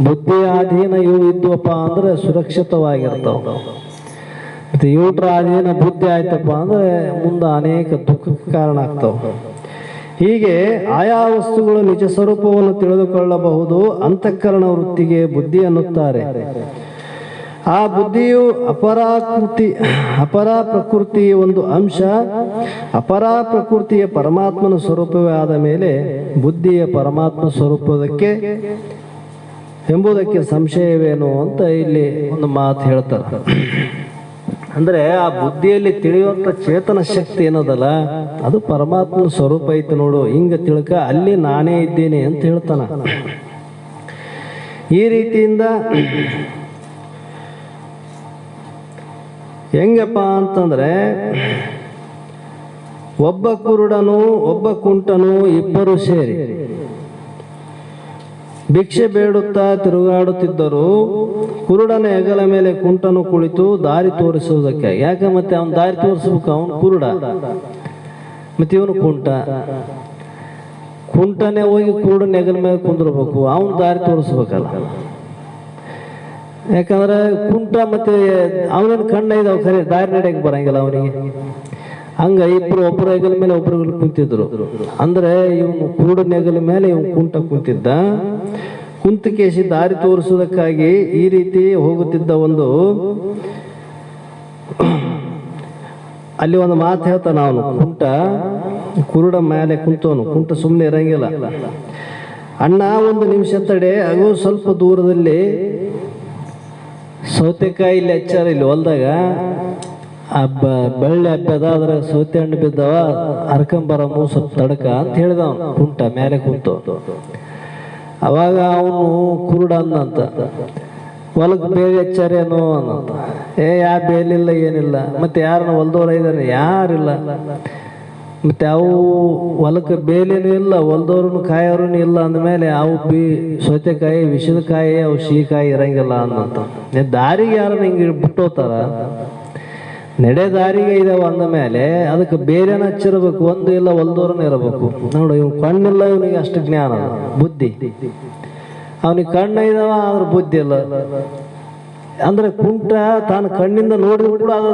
Speaker 2: ಬುದ್ಧಿಯ ಅಧೀನ ಇವು ಇದ್ವಪ್ಪ ಅಂದ್ರೆ ಸುರಕ್ಷಿತವಾಗಿರ್ತಾವ. ಮತ್ತೆ ಇವ್ರ ಅಧೀನ ಬುದ್ಧಿ ಆಯ್ತಪ್ಪ ಅಂದ್ರೆ ಮುಂದೆ ಅನೇಕ ದುಃಖಕ್ಕೆ ಕಾರಣ ಆಗ್ತಾವ. ಹೀಗೆ ಆಯಾ ವಸ್ತುಗಳು ನಿಜ ಸ್ವರೂಪವನ್ನು ತಿಳಿದುಕೊಳ್ಳಬಹುದು. ಅಂತಃಕರಣ ವೃತ್ತಿಗೆ ಬುದ್ಧಿ ಅನ್ನುತ್ತಾರೆ. ಆ ಬುದ್ಧಿಯು ಅಪರ ಪ್ರಕೃತಿ ಒಂದು ಅಂಶ. ಅಪರ ಪ್ರಕೃತಿಯ ಪರಮಾತ್ಮನ ಸ್ವರೂಪವೇ ಆದ ಮೇಲೆ ಬುದ್ಧಿಯ ಪರಮಾತ್ಮ ಸ್ವರೂಪದಕ್ಕೆ ಎಂಬುದಕ್ಕೆ ಸಂಶಯವೇನು ಅಂತ ಇಲ್ಲಿ ಒಂದು ಮಾತು ಹೇಳ್ತಾರೆ. ಅಂದ್ರೆ ಆ ಬುದ್ಧಿಯಲ್ಲಿ ತಿಳಿಯುವಂತ ಚೇತನ ಶಕ್ತಿ ಏನದಲ್ಲ, ಅದು ಪರಮಾತ್ಮನ ಸ್ವರೂಪ ಐತೆ ನೋಡು, ಹಿಂಗ ತಿಳ್ಕ, ಅಲ್ಲಿ ನಾನೇ ಇದ್ದೇನೆ ಅಂತ ಹೇಳ್ತಾನ. ಈ ರೀತಿಯಿಂದ ಹೆಂಗಪ್ಪ ಅಂತಂದ್ರೆ ಒಬ್ಬ ಕುರುಡನು ಒಬ್ಬ ಕುಂಟನು ಇಬ್ಬರು ಸೇರಿ ಭಿಕ್ಷೆ ಬೇಡುತ್ತಾ ತಿರುಗಾಡುತ್ತಿದ್ದರು. ಕುರುಡನ ಹೆಗಲ ಮೇಲೆ ಕುಂಟನು ಕುಳಿತು ದಾರಿ ತೋರಿಸುವುದಕ್ಕೆ. ಯಾಕೆ ಮತ್ತೆ ಅವನು ದಾರಿ ತೋರಿಸ್ಬೇಕು, ಅವನು ಕುರುಡ, ಮತ್ತೆ ಇವನು ಕುಂಟ. ಕುಂಟನೆ ಹೋಗಿ ಕುರುಡನ ಹೆಗಲ ಮೇಲೆ ಕುಂದಿರ್ಬೇಕು, ಅವನು ದಾರಿ ತೋರಿಸ್ಬೇಕಲ್ಲ. ಯಾಕಂದ್ರೆ ಕುಂಟ ಮತ್ತೆ ಅವನೇನು ಕಣ್ಣ ಇದಾವ ಖರೆ ದಾರಿ ನಡೆಯಕ್ಕೆ ಬರಂಗಿಲ್ಲ ಅವನಿಗೆ. ಹಂಗ ಇಬ್ರು ಒಬ್ಬರ ಹೆಗಲ ಮೇಲೆ ಒಬ್ರು ಕುಂತಿದ್ರು. ಅಂದ್ರೆ ಇವನು ಕುರುಡನ ಹೆಗಲ ಮೇಲೆ ಇವನು ಕುಂಟ ಕುಂತಿದ್ದ. ಕುಂತಕೇಶಿ ದಾರಿ ತೋರಿಸುವುದಕ್ಕಾಗಿ ಈ ರೀತಿ ಹೋಗುತ್ತಿದ್ದ ಒಂದು ಅಲ್ಲಿ ಒಂದು ಮಾತು ಹೇಳ್ತಾನ ಅವನು. ಕುಂಟ ಕುರುಡ ಮೇಲೆ ಕುಂತವನು. ಕುಂಟ ಸುಮ್ಮನೆ ಇರಂಗಿಲ್ಲ. ಅಣ್ಣ ಒಂದು ನಿಮಿಷ ತಡೆ, ಅದು ಸ್ವಲ್ಪ ದೂರದಲ್ಲಿ ಸೌತೆಕಾಯಿ ಇಲ್ಲಿ ಹಚ್ಚಾರ ಇಲ್ಲಿ ಹೊಲ್ದಾಗ, ಬೆಳ್ಳಿ ಹಬ್ಬದ ಅದ್ರ ಸೌತೆ ಹಣ್ಣು ಬಿದ್ದವ, ಹರ್ಕೊಂಬರಮು ಸ್ವಲ್ಪ ತಡಕ ಅಂತ ಹೇಳಿದ ಅವನು ಕುಂಟ ಮೇಲೆ ಕುಂತು. ಅವಾಗ ಅವನು ಕುರುಡ ಅನ್ನಂತ, ಹೊಲಕ್ಕೆ ಬೇರೆ ಹಚ್ಚಾರೇನೋ ಅನ್ನಂತ. ಯಾ ಬೇಲಿಲ್ಲ ಏನಿಲ್ಲ, ಮತ್ತೆ ಯಾರನ್ನ ಹೊಲ್ದವ್ರ ಇದಾರೆ? ಯಾರಿಲ್ಲ. ಮತ್ತೆ ಅವು ಹೊಲಕ್ಕೆ ಬೇಲೇನು ಇಲ್ಲ, ಹೊಲ್ದವ್ರು ಕಾಯೋರು ಇಲ್ಲ. ಅಂದಮೇಲೆ ಅವು ಸೌತೆಕಾಯಿ ವಿಷದ ಕಾಯಿ, ಅವು ಸಿಹಿಕಾಯಿ ಇರಂಗಿಲ್ಲ ಅನ್ನಂತ. ದಾರಿಗೆ ಯಾರನ್ನ ಹಿಂಗೆ ಬಿಟ್ಟೋತಾರ? ನಡೆ ದಾರಿಗೆ ಇದಾವ ಅಂದ ಮೇಲೆ ಅದಕ್ಕೆ ಬೇರೆನ ಹಚ್ಚಿರ್ಬೇಕು, ಒಂದು ಇಲ್ಲ ಹೊಲ್ದವ್ರನ್ನ ಇರಬೇಕು. ನೋಡು, ಇವ್ ಕಣ್ಣಿಲ್ಲ, ಇವನಿಗೆ ಅಷ್ಟು ಜ್ಞಾನ ಬುದ್ಧಿ. ಅವನಿಗೆ ಕಣ್ಣ ಇದಾವ ಆದ್ರೆ ಬುದ್ಧಿ ಇಲ್ಲ. ಅಂದ್ರೆ ಕುಂಟ ತಾನು ಕಣ್ಣಿಂದ ನೋಡಿದ್ರು ಕೂಡ ಅದು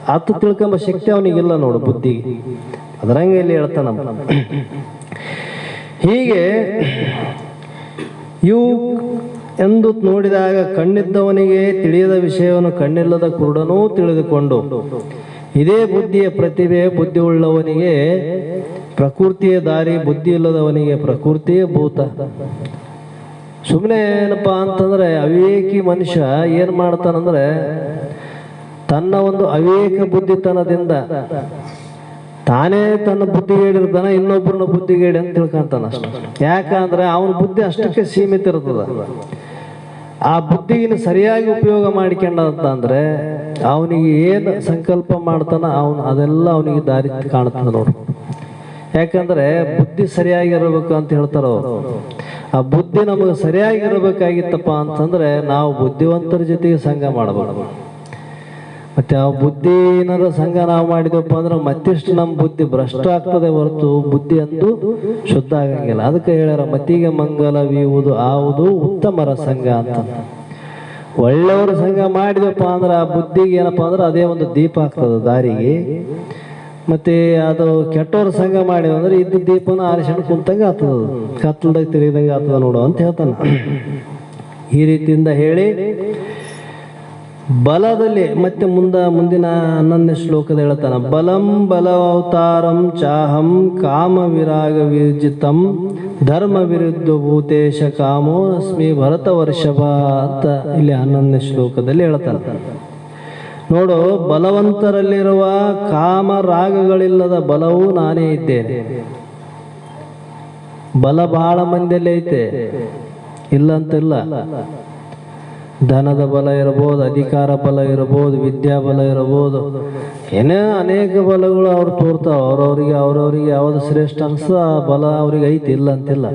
Speaker 2: ಹತ್ತು ತಿಳ್ಕೊಂಬ ಶಕ್ತಿ ಅವನಿಗಿಲ್ಲ ನೋಡು ಬುದ್ಧಿಗೆ. ಅದರಂಗೆ ಇಲ್ಲಿ ಹೇಳ್ತಾನ. ಹೀಗೆ ಇವು ಎಂದು ನೋಡಿದಾಗ ಕಣ್ಣಿದ್ದವನಿಗೆ ತಿಳಿಯದ ವಿಷಯವನ್ನು ಕಣ್ಣಿಲ್ಲದ ಕುರುಡನೂ ತಿಳಿದುಕೊಂಡು, ಇದೇ ಬುದ್ಧಿಯ ಪ್ರತಿಭೆ ಬುದ್ಧಿ ಉಳ್ಳವನಿಗೆ ಪ್ರಕೃತಿಯ ದಾರಿ, ಬುದ್ಧಿ ಇಲ್ಲದವನಿಗೆ ಪ್ರಕೃತಿಯ ಭೂತ. ಸುಮ್ಮನೆ ಏನಪ್ಪಾ ಅಂತಂದ್ರೆ ಅವಿವೇಕಿ ಮನುಷ್ಯ ಏನ್ ಮಾಡ್ತಾನಂದ್ರೆ ತನ್ನ ಒಂದು ಅವಿವೇಕ ಬುದ್ಧಿತನದಿಂದ ತಾನೇ ತನ್ನ ಬುದ್ಧಿಗೇಡಿರ್ತಾನ, ಇನ್ನೊಬ್ಬರನ್ನ ಬುದ್ಧಿಗೇಡಿ ಅಂತ ತಿಳ್ಕೊಂತಾನ ಅಷ್ಟ. ಯಾಕಂದ್ರೆ ಅವನ ಬುದ್ಧಿ ಅಷ್ಟಕ್ಕೆ ಸೀಮಿತ ಇರ್ತದ. ಆ ಬುದ್ಧಿಗಿನ ಸರಿಯಾಗಿ ಉಪಯೋಗ ಮಾಡಿಕೊಂಡಂತ ಅಂದ್ರೆ ಅವನಿಗೆ ಏನು ಸಂಕಲ್ಪ ಮಾಡ್ತಾನ ಅದೆಲ್ಲ ಅವನಿಗೆ ದಾರಿ ಕಾಣ್ತದ ನೋಡು. ಯಾಕಂದ್ರೆ ಬುದ್ಧಿ ಸರಿಯಾಗಿರ್ಬೇಕು ಅಂತ ಹೇಳ್ತಾರ ಅವರು. ಆ ಬುದ್ಧಿ ನಮಗೆ ಸರಿಯಾಗಿರ್ಬೇಕಾಗಿತ್ತಪ್ಪ ಅಂತಂದ್ರೆ ನಾವು ಬುದ್ಧಿವಂತರ ಜೊತೆಗೆ ಸಂಘ ಮಾಡಬಾರ್ದು. ಮತ್ತೆ ಆ ಬುದ್ಧಿ ಏನಾದ್ರು ಸಂಘ ನಾವು ಮಾಡಿದಪ್ಪ ಅಂದ್ರೆ ಮತ್ತಿಷ್ಟು ನಮ್ಮ ಬುದ್ಧಿ ಭ್ರಷ್ಟ ಆಗ್ತದೆ ಹೊರತು ಬುದ್ಧಿ ಅಂತೂ ಶುದ್ಧ ಆಗಂಗಿಲ್ಲ. ಅದಕ್ಕೆ ಹೇಳ್ಯಾರ ಮತಿಗೆ ಮಂಗಲವೀವುದು ಆವುದು ಉತ್ತಮರ ಸಂಘ ಅಂತ. ಒಳ್ಳೆಯವರ ಸಂಘ ಮಾಡಿದಪ್ಪ ಅಂದ್ರೆ ಆ ಬುದ್ಧಿಗೆ ಏನಪ್ಪಾ ಅಂದ್ರೆ ಅದೇ ಒಂದು ದೀಪ ಆಗ್ತದೆ ದಾರಿಗೆ. ಮತ್ತೆ ಅದು ಕೆಟ್ಟವ್ರ ಸಂಘ ಮಾಡಿವ ಅಂದ್ರೆ ಇದ್ದ ದೀಪನ ಆರಿಸಣ್ಣ ಕುಂತಂಗೆ ಆಗ್ತದ, ಕತ್ತಲ್ದಾಗ ತಿರುಗಿದಂಗೆ ಆಗ್ತದ ನೋಡು ಅಂತ ಹೇಳ್ತಾನ. ಈ ರೀತಿಯಿಂದ ಹೇಳಿ ಬಲದಲ್ಲಿ ಮತ್ತೆ ಮುಂದಿನ 11ನೇ ಶ್ಲೋಕದ ಹೇಳ್ತಾನ. ಬಲಂ ಬಲವತಾರಂ ಚಾಹಂ ಕಾಮ ವಿರಾಗ ವಿರ್ಜಿತಂ ಧರ್ಮ ವಿರುದ್ಧ ಭೂತೇಶ ಕಾಮೋ ಅಸ್ಮಿ ಭರತ ವರ್ಷಭ ಅಂತ ಇಲ್ಲಿ 11ನೇ ಶ್ಲೋಕದಲ್ಲಿ ಹೇಳ್ತಾನ. ನೋಡು, ಬಲವಂತರಲ್ಲಿರುವ ಕಾಮ ರಾಗಗಳಿಲ್ಲದ ಬಲವೂ ನಾನೇ ಇದ್ದೇನೆ. ಬಲ ಬಹಳ ಮಂದಿಯಲ್ಲಿ ಐತೆ, ಇಲ್ಲಂತಿಲ್ಲ. ಧನದ ಬಲ ಇರಬಹುದು, ಅಧಿಕಾರ ಬಲ ಇರಬಹುದು, ವಿದ್ಯಾಬಲ ಇರಬಹುದು, ಏನೇ ಅನೇಕ ಬಲಗಳು ಅವ್ರು ತೋರ್ತಾವ. ಅವ್ರವ್ರಿಗೆ ಯಾವ್ದು ಶ್ರೇಷ್ಠ ಅನ್ಸ ಆ ಬಲ ಅವ್ರಿಗೆ ಐತಿ, ಇಲ್ಲ ಅಂತಿಲ್ಲ.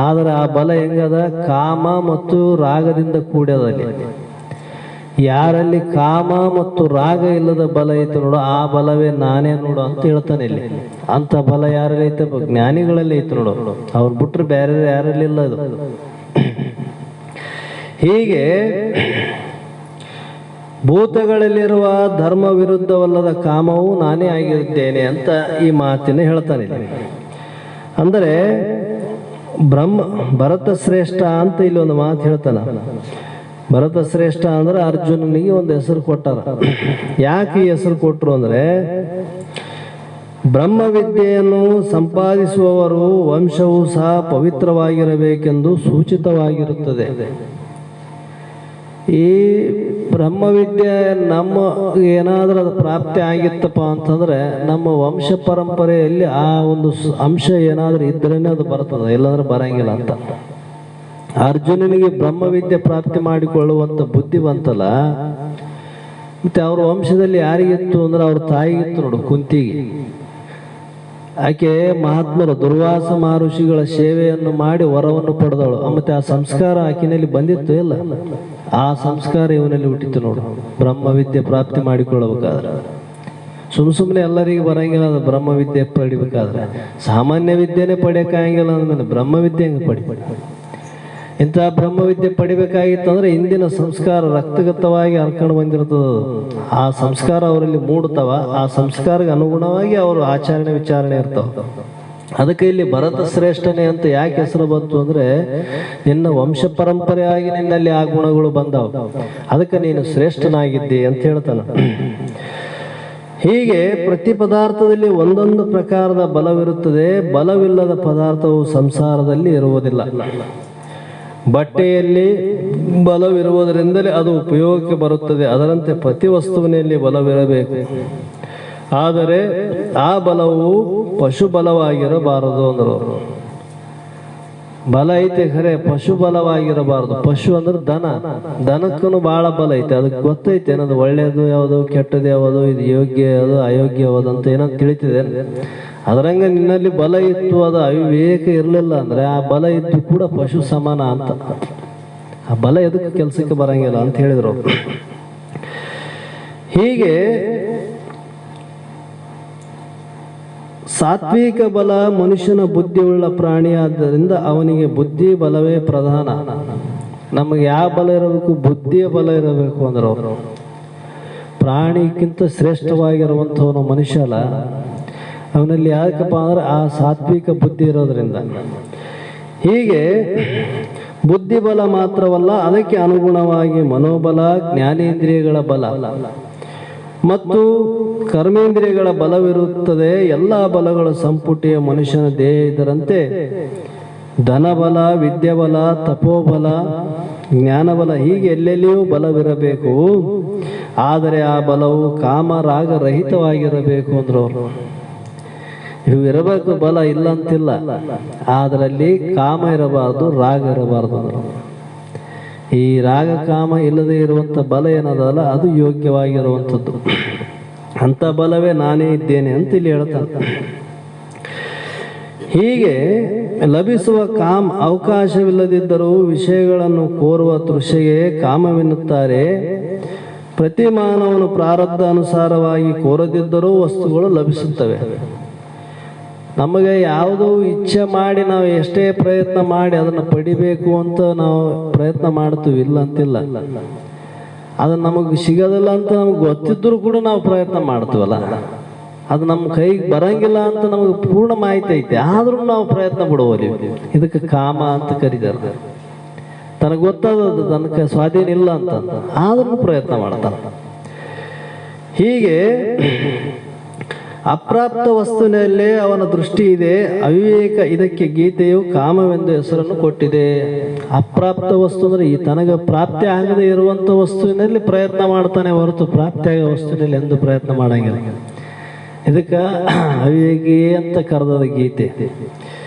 Speaker 2: ಆದ್ರೆ ಆ ಬಲ ಹೆಂಗದ? ಕಾಮ ಮತ್ತು ರಾಗದಿಂದ ಕೂಡ್ಯದಲ್ಲಿ. ಯಾರಲ್ಲಿ ಕಾಮ ಮತ್ತು ರಾಗ ಇಲ್ಲದ ಬಲ ಐತೆ ನೋಡು, ಆ ಬಲವೇ ನಾನೇ ನೋಡು ಅಂತ ಹೇಳ್ತಾನೆ ಇಲ್ಲಿ. ಅಂತ ಬಲ ಯಾರಲ್ಲಿ ಐತೆ? ಜ್ಞಾನಿಗಳಲ್ಲಿ ಐತೆ ನೋಡು. ಅವ್ರು ಬಿಟ್ರೆ ಬೇರೆ ಯಾರಲ್ಲಿ ಇಲ್ಲ ಅದು. ಹೀಗೆ ಭೂತಗಳಲ್ಲಿರುವ ಧರ್ಮ ವಿರುದ್ಧವಲ್ಲದ ಕಾಮವು ನಾನೇ ಆಗಿರುತ್ತೇನೆ ಅಂತ ಈ ಮಾತಿನ ಹೇಳ್ತಾನೆ. ಅಂದರೆ ಭರತ ಶ್ರೇಷ್ಠ ಅಂತ ಇಲ್ಲಿ ಒಂದು ಮಾತು ಹೇಳ್ತಾನ. ಭರತ ಶ್ರೇಷ್ಠ ಅಂದ್ರೆ ಅರ್ಜುನನಿಗೆ ಒಂದು ಹೆಸರು ಕೊಟ್ಟಾರ. ಯಾಕೆ ಈ ಹೆಸರು ಕೊಟ್ಟರು ಅಂದ್ರೆ ಬ್ರಹ್ಮವಿದ್ಯೆಯನ್ನು ಸಂಪಾದಿಸುವವರು ವಂಶವು ಸಹ ಪವಿತ್ರವಾಗಿರಬೇಕೆಂದು ಸೂಚಿತವಾಗಿರುತ್ತದೆ. ಈ ಬ್ರಹ್ಮವಿದ್ಯೆ ನಮ್ಮ ಏನಾದ್ರೂ ಅದು ಪ್ರಾಪ್ತಿ ಆಗಿತ್ತಪ್ಪ ಅಂತಂದ್ರೆ ನಮ್ಮ ವಂಶ ಪರಂಪರೆಯಲ್ಲಿ ಆ ಒಂದು ಅಂಶ ಏನಾದ್ರೂ ಇದ್ರೇನೆ ಅದು ಬರ್ತದೆ, ಇಲ್ಲಾಂದ್ರೆ ಬರಂಗಿಲ್ಲ ಅಂತ. ಅರ್ಜುನನಿಗೆ ಬ್ರಹ್ಮವಿದ್ಯೆ ಪ್ರಾಪ್ತಿ ಮಾಡಿಕೊಳ್ಳುವಂತ ಬುದ್ಧಿ ಬಂತಲ್ಲ, ಮತ್ತೆ ಅವ್ರ ವಂಶದಲ್ಲಿ ಯಾರಿಗಿತ್ತು ಅಂದ್ರೆ ಅವ್ರ ತಾಯಿಗಿತ್ತು ನೋಡು, ಕುಂತಿಗೆ. ಆಕೆ ಮಹಾತ್ಮರು ದುರ್ವಾಸ ಮಹರ್ಷಿಗಳ ಸೇವೆಯನ್ನು ಮಾಡಿ ವರವನ್ನು ಪಡೆದವಳು. ಮತ್ತೆ ಆ ಸಂಸ್ಕಾರ ಆಕಿನಲ್ಲಿ ಬಂದಿತ್ತು ಇಲ್ಲ, ಆ ಸಂಸ್ಕಾರ ಇವನಲ್ಲಿ ಹುಟ್ಟಿತ್ತು ನೋಡು. ಬ್ರಹ್ಮವಿದ್ಯೆ ಪ್ರಾಪ್ತಿ ಮಾಡಿಕೊಳ್ಳಬೇಕಾದ್ರೆ ಸುಮ್ಮನೆ ಎಲ್ಲರಿಗೂ ಬರಂಗಿಲ್ಲ. ಅದು ಬ್ರಹ್ಮವಿದ್ಯೆ ಪಡಿಬೇಕಾದ್ರೆ ಸಾಮಾನ್ಯ ವಿದ್ಯೆನೇ ಪಡೆಯಕ್ಕಾಗಿಲ್ಲ ಅಂದ್ಮೇಲೆ ಬ್ರಹ್ಮವಿದ್ಯೆ ಹೆಂಗೆ ಪಡಿ? ಇಂಥ ಬ್ರಹ್ಮವಿದ್ಯೆ ಪಡಿಬೇಕಾಗಿತ್ತಂದ್ರೆ ಇಂದಿನ ಸಂಸ್ಕಾರ ರಕ್ತಗತವಾಗಿ ಹರ್ಕೊಂಡು ಬಂದಿರ್ತದ. ಆ ಸಂಸ್ಕಾರ ಅವರಲ್ಲಿ ಮೂಡ್ತಾವ. ಆ ಸಂಸ್ಕಾರಕ್ಕೆ ಅನುಗುಣವಾಗಿ ಅವರು ಆಚರಣೆ ವಿಚಾರಣೆ ಇರ್ತಾವ. ಅದಕ್ಕೆ ಇಲ್ಲಿ ಭರತ ಶ್ರೇಷ್ಠನೇ ಅಂತ ಯಾಕೆ ಹೆಸರು ಬಂತು ಅಂದ್ರೆ, ನಿನ್ನ ವಂಶ ಪರಂಪರೆಯಾಗಿ ನಿನ್ನಲ್ಲಿ ಆ ಗುಣಗಳು ಬಂದವು, ಅದಕ್ಕೆ ನೀನು ಶ್ರೇಷ್ಠನಾಗಿದ್ದಿ ಅಂತ ಹೇಳ್ತಾನೆ. ಹೀಗೆ ಪ್ರತಿ ಪದಾರ್ಥದಲ್ಲಿ ಒಂದೊಂದು ಪ್ರಕಾರದ ಬಲವಿರುತ್ತದೆ. ಬಲವಿಲ್ಲದ ಪದಾರ್ಥವು ಸಂಸಾರದಲ್ಲಿ ಇರುವುದಿಲ್ಲ. ಬಟ್ಟೆಯಲ್ಲಿ ಬಲವಿರುವುದರಿಂದಲೇ ಅದು ಉಪಯೋಗಕ್ಕೆ ಬರುತ್ತದೆ. ಅದರಂತೆ ಪ್ರತಿ ವಸ್ತುವಿನಲ್ಲಿ ಬಲವಿರಬೇಕು. ಆದರೆ ಆ ಬಲವು ಪಶು ಬಲವಾಗಿರಬಾರದು ಅಂದರು. ಬಲ ಐತೆ ಖರೆ, ಪಶು ಬಲವಾಗಿರಬಾರದು. ಪಶು ಅಂದ್ರೆ ದನಕ್ಕೂ ಬಹಳ ಬಲ ಐತೆ. ಅದಕ್ಕೆ ಗೊತ್ತೈತೆ ಏನದು ಒಳ್ಳೇದು ಯಾವುದು, ಕೆಟ್ಟದ್ದು ಯಾವುದು, ಇದು ಯೋಗ್ಯ ಯಾವುದು, ಅಯೋಗ್ಯ ಯಾವುದು ಅಂತ ಏನೋ ತಿಳಿತಿದೆ. ಅದರಂಗ ನಿನ್ನಲ್ಲಿ ಬಲ ಇತ್ತು, ಅದು ಅವಿವೇಕ ಇರಲಿಲ್ಲ ಅಂದ್ರೆ ಆ ಬಲ ಇದ್ದು ಕೂಡ ಪಶು ಸಮಾನ ಅಂತ. ಆ ಬಲ ಎದಕ್ಕೆ ಕೆಲಸಕ್ಕೆ ಬರಂಗಿಲ್ಲ ಅಂತ ಹೇಳಿದ್ರು. ಹೀಗೆ ಸಾತ್ವಿಕ ಬಲ ಮನುಷ್ಯನ ಬುದ್ಧಿಯುಳ್ಳ ಪ್ರಾಣಿ. ಆದ್ದರಿಂದ ಅವನಿಗೆ ಬುದ್ಧಿ ಬಲವೇ ಪ್ರಧಾನ. ನಮಗೆ ಯಾವ ಬಲ ಇರಬೇಕು? ಬುದ್ಧಿಯ ಬಲ ಇರಬೇಕು ಅಂದ್ರೆ ಅವರು ಪ್ರಾಣಿಗಿಂತ ಶ್ರೇಷ್ಠವಾಗಿರುವಂಥವನು ಮನುಷ್ಯ ಅಲ್ಲ. ಅವನಲ್ಲಿ ಯಾಕಪ್ಪ ಅಂದ್ರೆ ಆ ಸಾತ್ವಿಕ ಬುದ್ಧಿ ಇರೋದ್ರಿಂದ. ಹೀಗೆ ಬುದ್ಧಿ ಬಲ ಮಾತ್ರವಲ್ಲ, ಅದಕ್ಕೆ ಅನುಗುಣವಾಗಿ ಮನೋಬಲ, ಜ್ಞಾನೇಂದ್ರಿಯಗಳ ಬಲ ಮತ್ತು ಕರ್ಮೇಂದ್ರಿಯಗಳ ಬಲವಿರುತ್ತದೆ. ಎಲ್ಲ ಬಲಗಳ ಸಂಪುಟಿಯ ಮನುಷ್ಯನ ದೇಹ ಇದರಂತೆ ಧನಬಲ, ವಿದ್ಯಾಬಲ, ತಪೋಬಲ, ಜ್ಞಾನಬಲ ಹೀಗೆ ಎಲ್ಲೆಲ್ಲಿಯೂ ಬಲವಿರಬೇಕು. ಆದರೆ ಆ ಬಲವು ಕಾಮ ರಾಗ ರಹಿತವಾಗಿರಬೇಕು ಅಂದ್ರು ಅವರು. ಇವು ಇರಬೇಕು, ಬಲ ಇಲ್ಲ ಅಂತಿಲ್ಲ. ಅದರಲ್ಲಿ ಕಾಮ ಇರಬಾರ್ದು, ರಾಗ ಇರಬಾರ್ದು ಅಂದ್ರು. ಈ ರಾಗ ಕಾಮ ಇಲ್ಲದೆ ಇರುವಂಥ ಬಲ ಏನದಲ್ಲ, ಅದು ಯೋಗ್ಯವಾಗಿರುವಂಥದ್ದು. ಅಂಥ ಬಲವೇ ನಾನೇ ಇದ್ದೇನೆ ಅಂತ ಇಲ್ಲಿ ಹೇಳ್ತಾನೆ. ಹೀಗೆ ಲಭಿಸುವ ಅವಕಾಶವಿಲ್ಲದಿದ್ದರೂ ವಿಷಯಗಳನ್ನು ಕೋರುವ ತೃಷೆಗೆ ಕಾಮವೆನ್ನುತ್ತಾರೆ. ಪ್ರತಿ ಮಾನವನು ಪ್ರಾರಬ್ಧ ಅನುಸಾರವಾಗಿ ಕೋರದಿದ್ದರೂ ವಸ್ತುಗಳು ಲಭಿಸುತ್ತವೆ. ನಮಗೆ ಯಾವುದೋ ಇಚ್ಛೆ ಮಾಡಿ ನಾವು ಎಷ್ಟೇ ಪ್ರಯತ್ನ ಮಾಡಿ ಅದನ್ನು ಪಡಿಬೇಕು ಅಂತ ನಾವು ಪ್ರಯತ್ನ ಮಾಡ್ತೀವಿ, ಇಲ್ಲ ಅಂತಿಲ್ಲ. ಅದು ನಮಗೆ ಸಿಗೋದಿಲ್ಲ ಅಂತ ನಮ್ಗೆ ಗೊತ್ತಿದ್ದರೂ ಕೂಡ ನಾವು ಪ್ರಯತ್ನ ಮಾಡ್ತೀವಲ್ಲ. ಅದು ನಮ್ಮ ಕೈಗೆ ಬರಂಗಿಲ್ಲ ಅಂತ ನಮಗೆ ಪೂರ್ಣ ಮಾಹಿತಿ ಐತೆ, ಆದ್ರೂ ನಾವು ಪ್ರಯತ್ನ ಬಿಡುವಲ್ಲಿ. ಇದಕ್ಕೆ ಕಾಮ ಅಂತ ಕರೀತಾರೆ. ತನಗೆ ಗೊತ್ತಾದದ್ದು ತನಗೆ ಸ್ವಾಧೀನ ಇಲ್ಲ ಅಂತ ಆದ್ರೂ ಪ್ರಯತ್ನ ಮಾಡ್ತಾನೆ. ಹೀಗೆ ಅಪ್ರಾಪ್ತ ವಸ್ತುವಿನಲ್ಲೇ ಅವನ ದೃಷ್ಟಿ ಇದೆ. ಅವಿವೇಕ ಇದಕ್ಕೆ ಗೀತೆಯು ಕಾಮವೆಂದು ಹೆಸರನ್ನು ಕೊಟ್ಟಿದೆ. ಅಪ್ರಾಪ್ತ ವಸ್ತು ಅಂದ್ರೆ ಈ ತನಗೆ ಪ್ರಾಪ್ತಿ ಆಗದೆ ಇರುವಂತ ವಸ್ತುವಿನಲ್ಲಿ ಪ್ರಯತ್ನ ಮಾಡ್ತಾನೆ ಹೊರತು ಪ್ರಾಪ್ತಿಯಾಗ ವಸ್ತುವಿನಲ್ಲಿ ಎಂದು ಪ್ರಯತ್ನ ಮಾಡಂಗಿಲ್ಲ. ಇದಕ್ಕ ಅವಿವೇಕಿ ಅಂತ ಕರೆದ ಗೀತೆ.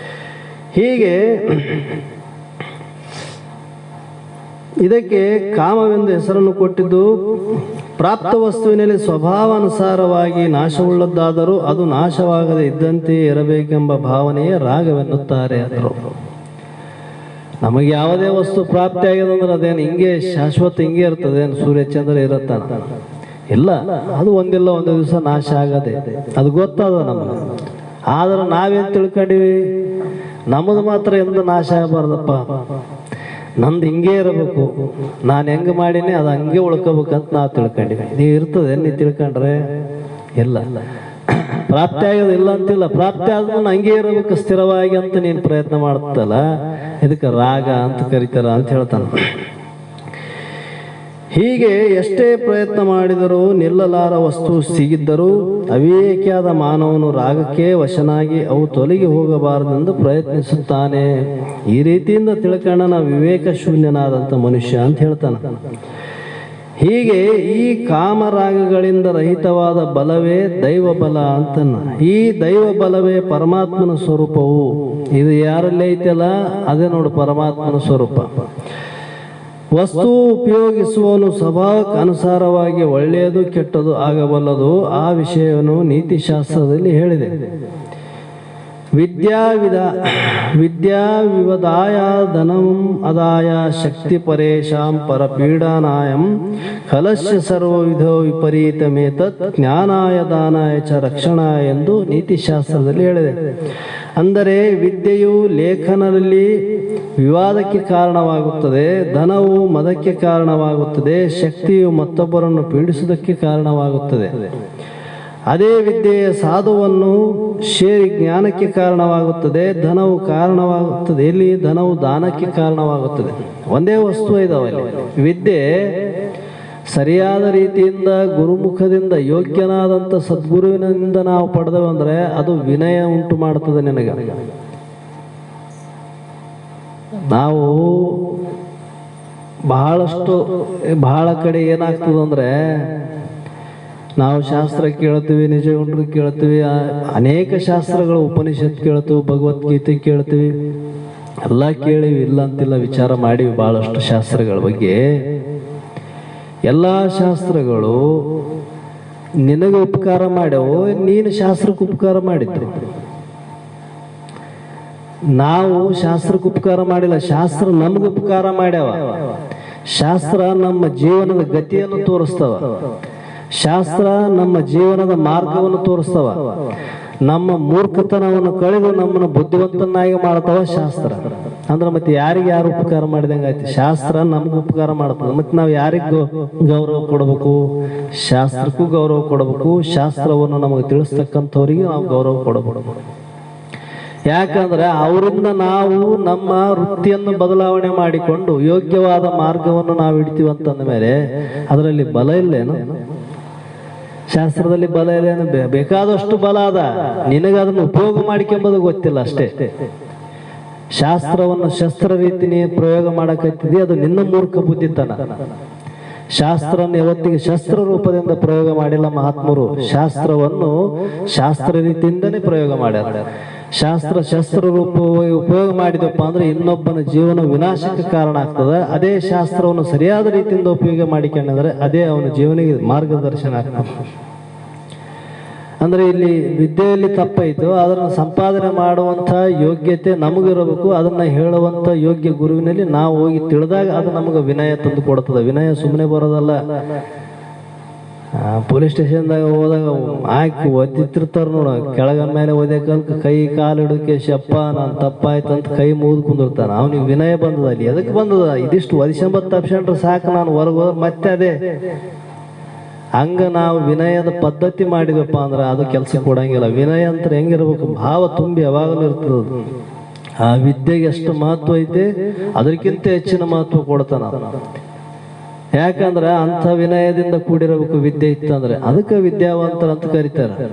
Speaker 2: ಹೀಗೆ ಇದಕ್ಕೆ ಕಾಮವೆಂದು ಹೆಸರನ್ನು ಕೊಟ್ಟಿದ್ದು. ಪ್ರಾಪ್ತ ವಸ್ತುವಿನಲ್ಲಿ ಸ್ವಭಾವಾನುಸಾರವಾಗಿ ನಾಶವುಳ್ಳದ್ದಾದರೂ ಅದು ನಾಶವಾಗದೆ ಇದ್ದಂತೆಯೇ ಇರಬೇಕೆಂಬ ಭಾವನೆಯೇ ರಾಗವೆನ್ನುತ್ತಾರೆ ಅಂದರು. ನಮಗೆ ಯಾವುದೇ ವಸ್ತು ಪ್ರಾಪ್ತಿ ಆಗಿದೆ ಅಂದ್ರೆ ಅದೇನು ಹಿಂಗೆ ಶಾಶ್ವತ ಹಿಂಗೆ ಇರ್ತದೆ? ಸೂರ್ಯಚಂದ್ರ ಇರುತ್ತಾನ? ಇಲ್ಲ, ಅದು ಒಂದಿಲ್ಲ ಒಂದು ದಿವಸ ನಾಶ ಆಗದೆ, ಅದು ಗೊತ್ತಾದ ನಮಗೆ. ಆದ್ರೆ ನಾವೇನು ತಿಳ್ಕೊಂಡಿವಿ? ನಮ್ಮದು ಮಾತ್ರ ಎಂದು ನಾಶ ಆಗಬಾರ್ದಪ್ಪ, ನಂದು ಹಿಂಗೆ ಇರಬೇಕು, ನಾನು ಹೆಂಗೆ ಮಾಡೀನಿ ಅದು ಹಂಗೆ ಉಳ್ಕೋಬೇಕಂತ ನಾವು ತಿಳ್ಕೊಂಡಿವಿ. ನೀವು ಇರ್ತದೆ ನೀವು ತಿಳ್ಕೊಂಡ್ರೆ? ಇಲ್ಲ. ಪ್ರಾಪ್ತಿ ಆಗೋದು ಇಲ್ಲ ಅಂತಿಲ್ಲ, ಪ್ರಾಪ್ತಿ ಆದ್ರೂ ಹಂಗೆ ಇರಬೇಕು ಸ್ಥಿರವಾಗಿ ಅಂತ ನೀನು ಪ್ರಯತ್ನ ಮಾಡ್ತಲ್ಲ, ಇದಕ್ಕೆ ರಾಗ ಅಂತ ಕರೀತಾರ ಅಂತ ಹೇಳ್ತಾನೆ. ಹೀಗೆ ಎಷ್ಟೇ ಪ್ರಯತ್ನ ಮಾಡಿದರೂ ನಿಲ್ಲಲಾರ ವಸ್ತು ಸಿಗಿದ್ದರೂ ಅವಿವೇಕಿಯಾದ ಮಾನವನು ರಾಗಕ್ಕೆ ವಶನಾಗಿ ಅವು ತೊಲಗಿ ಹೋಗಬಾರದೆಂದು ಪ್ರಯತ್ನಿಸುತ್ತಾನೆ. ಈ ರೀತಿಯಿಂದ ತಿಳ್ಕೊಂಡ ನಾವು ವಿವೇಕ ಶೂನ್ಯನಾದಂಥ ಮನುಷ್ಯ ಅಂತ ಹೇಳ್ತಾನೆ. ಹೀಗೆ ಈ ಕಾಮರಾಗಗಳಿಂದ ರಹಿತವಾದ ಬಲವೇ ದೈವ ಬಲ ಅಂತ. ಈ ದೈವ ಬಲವೇ ಪರಮಾತ್ಮನ ಸ್ವರೂಪವು. ಇದು ಯಾರಲ್ಲಿ ಐತಲ್ಲ ಅದೇ ನೋಡು ಪರಮಾತ್ಮನ ಸ್ವರೂಪ. ವಸ್ತು ಉಪಯೋಗಿಸುವನು ಸ್ವಭಾವಕ್ಕೆ ಅನುಸಾರವಾಗಿ ಒಳ್ಳೆಯದು ಕೆಟ್ಟದು ಆಗಬಲ್ಲದು. ಆ ವಿಷಯವನ್ನು ನೀತಿಶಾಸ್ತ್ರದಲ್ಲಿ ಹೇಳಿದೆ. ವಿದ್ಯಾವಿವದಾಯ ಧನಂ ಅದಾಯ ಶಕ್ತಿ ಪರೇಶಾಂ ಪರಪೀಡಾನಾಯಂ ಕಲಶ್ಯ ಸರ್ವವಿಧೋ ವಿಪರೀತಮೇತತ್ ಜ್ಞಾನಾಯ ದಾನಾಯ ಚ ರಕ್ಷಣಾಯ ಎಂದು ನೀತಿಶಾಸ್ತ್ರದಲ್ಲಿ ಹೇಳಿದೆ. ಅಂದರೆ ವಿದ್ಯೆಯು ಲೇಖನದಲ್ಲಿ ವಿವಾದಕ್ಕೆ ಕಾರಣವಾಗುತ್ತದೆ, ಧನವು ಮದಕ್ಕೆ ಕಾರಣವಾಗುತ್ತದೆ, ಶಕ್ತಿಯು ಮತ್ತೊಬ್ಬರನ್ನು ಪೀಡಿಸುವುದಕ್ಕೆ ಕಾರಣವಾಗುತ್ತದೆ. ಅದೇ ವಿದ್ಯೆಯ ಸಾಧುವನ್ನು ಸೇರಿ ಜ್ಞಾನಕ್ಕೆ ಕಾರಣವಾಗುತ್ತದೆ, ಧನವು ಕಾರಣವಾಗುತ್ತದೆ. ಇಲ್ಲಿ ಧನವು ದಾನಕ್ಕೆ ಕಾರಣವಾಗುತ್ತದೆ. ಒಂದೇ ವಸ್ತು ಇದಾವಲ್ಲಿ. ವಿದ್ಯೆ ಸರಿಯಾದ ರೀತಿಯಿಂದ ಗುರುಮುಖದಿಂದ ಯೋಗ್ಯನಾದಂಥ ಸದ್ಗುರುವಿನಿಂದ ನಾವು ಪಡೆದವು ಅಂದರೆ ಅದು ವಿನಯ ಉಂಟು ಮಾಡ್ತದೆ ನಿನಗೆ. ನಾವು ಬಹಳ ಕಡೆ ಏನಾಗ್ತದೆ ಅಂದರೆ ನಾವು ಶಾಸ್ತ್ರ ಕೇಳ್ತೀವಿ, ನಿಜಗುಂಡ್ರು ಕೇಳ್ತೀವಿ, ಅನೇಕ ಶಾಸ್ತ್ರಗಳು, ಉಪನಿಷತ್ ಕೇಳ್ತೀವಿ, ಭಗವದ್ಗೀತೆ ಕೇಳ್ತೀವಿ, ಎಲ್ಲ ಕೇಳಿವಿ, ಇಲ್ಲ ಅಂತಿಲ್ಲ, ವಿಚಾರ ಮಾಡಿವಿ ಬಹಳಷ್ಟು ಶಾಸ್ತ್ರಗಳ ಬಗ್ಗೆ. ಎಲ್ಲ ಶಾಸ್ತ್ರಗಳು ನಿನಗೆ ಉಪಕಾರ ಮಾಡ್ಯಾವು, ನೀನು ಶಾಸ್ತ್ರಕ್ಕೆ ಉಪಕಾರ ಮಾಡಿದ್ರು. ನಾವು ಶಾಸ್ತ್ರಕ್ಕೆ ಉಪಕಾರ ಮಾಡಿಲ್ಲ, ಶಾಸ್ತ್ರ ನಮ್ಗೆ ಉಪಕಾರ ಮಾಡ್ಯಾವ. ಶಾಸ್ತ್ರ ನಮ್ಮ ಜೀವನದ ಗತಿಯನ್ನು ತೋರಿಸ್ತವ, ಶಾಸ್ತ್ರ ನಮ್ಮ ಜೀವನದ ಮಾರ್ಗವನ್ನು ತೋರಿಸ್ತವ, ನಮ್ಮ ಮೂರ್ಖತನವನ್ನು ಕಳೆದು ನಮ್ಮನ್ನು ಬುದ್ಧಿವಂತನಾಗಿ ಮಾಡ್ತಾವ ಶಾಸ್ತ್ರ. ಅಂದ್ರೆ ಮತ್ತೆ ಯಾರಿಗೆ ಯಾರು ಉಪಕಾರ ಮಾಡಿದಂಗೆ ಆಯ್ತು. ಶಾಸ್ತ್ರ ನಮ್ಗೆ ಉಪಕಾರ ಮಾಡ್ತದೆ. ಮತ್ತೆ ನಾವು ಯಾರಿಗೂ ಗೌರವ ಕೊಡಬೇಕು? ಶಾಸ್ತ್ರಕ್ಕೂ ಗೌರವ ಕೊಡಬೇಕು, ಶಾಸ್ತ್ರವನ್ನು ನಮಗೆ ತಿಳಿಸ್ತಕ್ಕಂಥವ್ರಿಗೆ ನಾವು ಗೌರವ ಕೊಡಬೇಕು. ಯಾಕಂದ್ರೆ ಅವರಿಂದ ನಾವು ನಮ್ಮ ವೃತ್ತಿಯನ್ನು ಬದಲಾವಣೆ ಮಾಡಿಕೊಂಡು ಯೋಗ್ಯವಾದ ಮಾರ್ಗವನ್ನು ನಾವು ಹಿಡ್ತೀವಿ ಅಂತಂದ ಮೇಲೆ ಅದರಲ್ಲಿ ಬಲ ಇಲ್ಲೇನು? ಶಾಸ್ತ್ರದಲ್ಲಿ ಬಲ ಇಲ್ಲೇನು? ಬೇಕಾದಷ್ಟು ಬಲ ಅದ, ನಿನಗೆ ಅದನ್ನು ಉಪಯೋಗ ಮಾಡಿಕೊಂಬುದು ಗೊತ್ತಿಲ್ಲ ಅಷ್ಟೇ. ಶಾಸ್ತ್ರವನ್ನು ಶಸ್ತ್ರ ರೀತಿ ನೀ ಪ್ರಯೋಗ ಮಾಡಕತ್ತಿದ್ದಿ, ಅದು ನಿನ್ನ ಮೂರ್ಖ ಬುದ್ಧಿತನ. ಶಾಸ್ತ್ರವನ್ನು ಯಾವತ್ತಿಗೆ ಶಸ್ತ್ರ ರೂಪದಿಂದ ಪ್ರಯೋಗ ಮಾಡಿಲ್ಲ ಮಹಾತ್ಮರು. ಶಾಸ್ತ್ರವನ್ನು ಶಾಸ್ತ್ರ ರೀತಿಯಿಂದನೇ ಪ್ರಯೋಗ ಮಾಡ್ಯಾರ. ಶಸ್ತ್ರ ರೂಪವಾಗಿ ಉಪಯೋಗ ಮಾಡಿದಪ್ಪ ಅಂದ್ರೆ ಇನ್ನೊಬ್ಬನ ಜೀವನ ವಿನಾಶಕ್ಕೆ ಕಾರಣ ಆಗ್ತದೆ. ಅದೇ ಶಾಸ್ತ್ರವನ್ನು ಸರಿಯಾದ ರೀತಿಯಿಂದ ಉಪಯೋಗ ಮಾಡಿಕೊಂಡ್ರೆ ಅದೇ ಅವನ ಜೀವನಿಗೆ ಮಾರ್ಗದರ್ಶನ ಆಗ್ತದೆ. ಅಂದ್ರೆ ಇಲ್ಲಿ ವಿದ್ಯೆಯಲ್ಲಿ ತಪ್ಪಾಯಿತು, ಅದನ್ನು ಸಂಪಾದನೆ ಮಾಡುವಂಥ ಯೋಗ್ಯತೆ ನಮಗಿರಬೇಕು. ಅದನ್ನ ಹೇಳುವಂಥ ಯೋಗ್ಯ ಗುರುವಿನಲ್ಲಿ ನಾವು ಹೋಗಿ ತಿಳಿದಾಗ ಅದು ನಮಗೆ ವಿನಯ ತಂದು ಕೊಡ್ತದೆ. ವಿನಯ ಸುಮ್ಮನೆ ಬರೋದಲ್ಲ. ಪೊಲೀಸ್ ಸ್ಟೇಷನ್ದಾಗ ಹೋದಾಗ ಹಾಕಿ ಒದ್ದಿರ್ತಾರ ನೋಡ, ಕೆಳಗ ಮೇಲೆ ಒದೆ ಕಲ್ಕ ಕೈ ಕಾಲು ಹಿಡಕ್ಕೆ ಶಪ್ಪ ನಾನು ತಪ್ಪಾಯ್ತು ಅಂತ ಕೈ ಮುಗಿದು ಕುಂದಿರ್ತಾನ. ಅವನಿಗೆ ವಿನಯ ಬಂದದ. ಅಲ್ಲಿ ಎದಕ್ಕೆ ಬಂದದ? ಇದಿಷ್ಟು ಒದಿಸಂಬತ್ತು ತಪ್ಪಿಸ್ಕೊಂಡ್ರೆ ಸಾಕು, ನಾನು ಹೊರಗೆ ಮತ್ತೆ ಅದೇ ಹಂಗ ನಾವು ವಿನಯದ ಪದ್ಧತಿ ಮಾಡಿದಪ್ಪ ಅಂದ್ರೆ ಅದು ಕೆಲಸ ಕೊಡಂಗಿಲ್ಲ. ವಿನಯ ಅಂತ ಹೆಂಗಿರ್ಬೇಕು? ಭಾವ ತುಂಬಿ ಯಾವಾಗಲೂ ಇರ್ತದ. ಆ ವಿದ್ಯೆಗೆ ಎಷ್ಟು ಮಹತ್ವ ಐತೆ ಅದಕ್ಕಿಂತ ಹೆಚ್ಚಿನ ಮಹತ್ವ ಕೊಡ್ತಾನ. ಯಾಕಂದ್ರೆ ಅಂಥ ವಿನಯದಿಂದ ಕೂಡಿರಬೇಕು ವಿದ್ಯೆ ಇತ್ತಂದ್ರೆ. ಅದಕ್ಕೆ ವಿದ್ಯಾವಂತರ ಅಂತ ಕರೀತಾರೆ.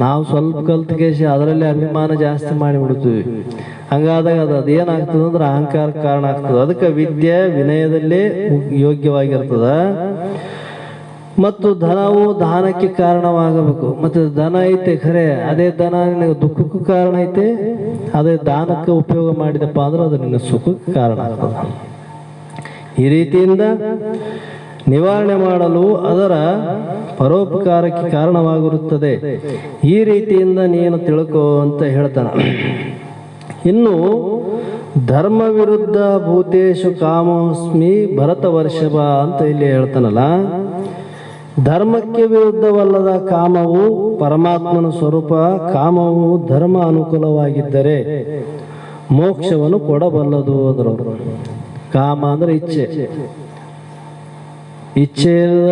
Speaker 2: ನಾವು ಸ್ವಲ್ಪ ಕಲ್ತ ಕೇಸಿ ಅದರಲ್ಲಿ ಅಭಿಮಾನ ಜಾಸ್ತಿ ಮಾಡಿಬಿಡ್ತೀವಿ. ಹಂಗಾದಾಗ ಅದೇನಾಗ್ತದೆ ಅಂದ್ರೆ ಅಹಂಕಾರಕ್ಕೆ ಕಾರಣ ಆಗ್ತದೆ. ಅದಕ್ಕೆ ವಿದ್ಯೆ ವಿನಯದಲ್ಲೇ ಯೋಗ್ಯವಾಗಿರ್ತದ. ಮತ್ತು ಧನವು ದಾನಕ್ಕೆ ಕಾರಣವಾಗಬೇಕು. ಮತ್ತೆ ಧನ ಐತೆ ಖರೆ, ಅದೇ ಧನ ನಿನಗೆ ದುಃಖಕ್ಕೂ ಕಾರಣ ಐತೆ. ಅದೇ ದಾನಕ್ಕೆ ಉಪಯೋಗ ಮಾಡಿದಪ್ಪ ಅಂದ್ರೆ ಅದು ನಿನ್ನ ಸುಖಕ್ಕೆ ಕಾರಣ ಆಗ್ತದೆ. ಈ ರೀತಿಯಿಂದ ನಿವಾರಣೆ ಮಾಡಲು ಅದರ ಪರೋಪಕಾರಕ್ಕೆ ಕಾರಣವಾಗಿರುತ್ತದೆ. ಈ ರೀತಿಯಿಂದ ನೀನು ತಿಳ್ಕೋ ಅಂತ ಹೇಳ್ತಾನೆ. ಇನ್ನು ಧರ್ಮ ವಿರುದ್ಧ ಭೂತೇಶು ಕಾಮೋಸ್ಮಿ ಭರತ ವರ್ಷಭ ಅಂತ ಇಲ್ಲಿ ಹೇಳ್ತಾನಲ್ಲ. ಧರ್ಮಕ್ಕೆ ವಿರುದ್ಧವಲ್ಲದ ಕಾಮವು ಪರಮಾತ್ಮನ ಸ್ವರೂಪ. ಕಾಮವು ಧರ್ಮ ಅನುಕೂಲವಾಗಿದ್ದರೆ ಮೋಕ್ಷವನ್ನು ಕೊಡಬಲ್ಲದು ಅಂದ್ರು. ಕಾಮ ಅಂದ್ರೆ ಇಚ್ಛೆ. ಇಚ್ಛೆ ಇಲ್ಲದ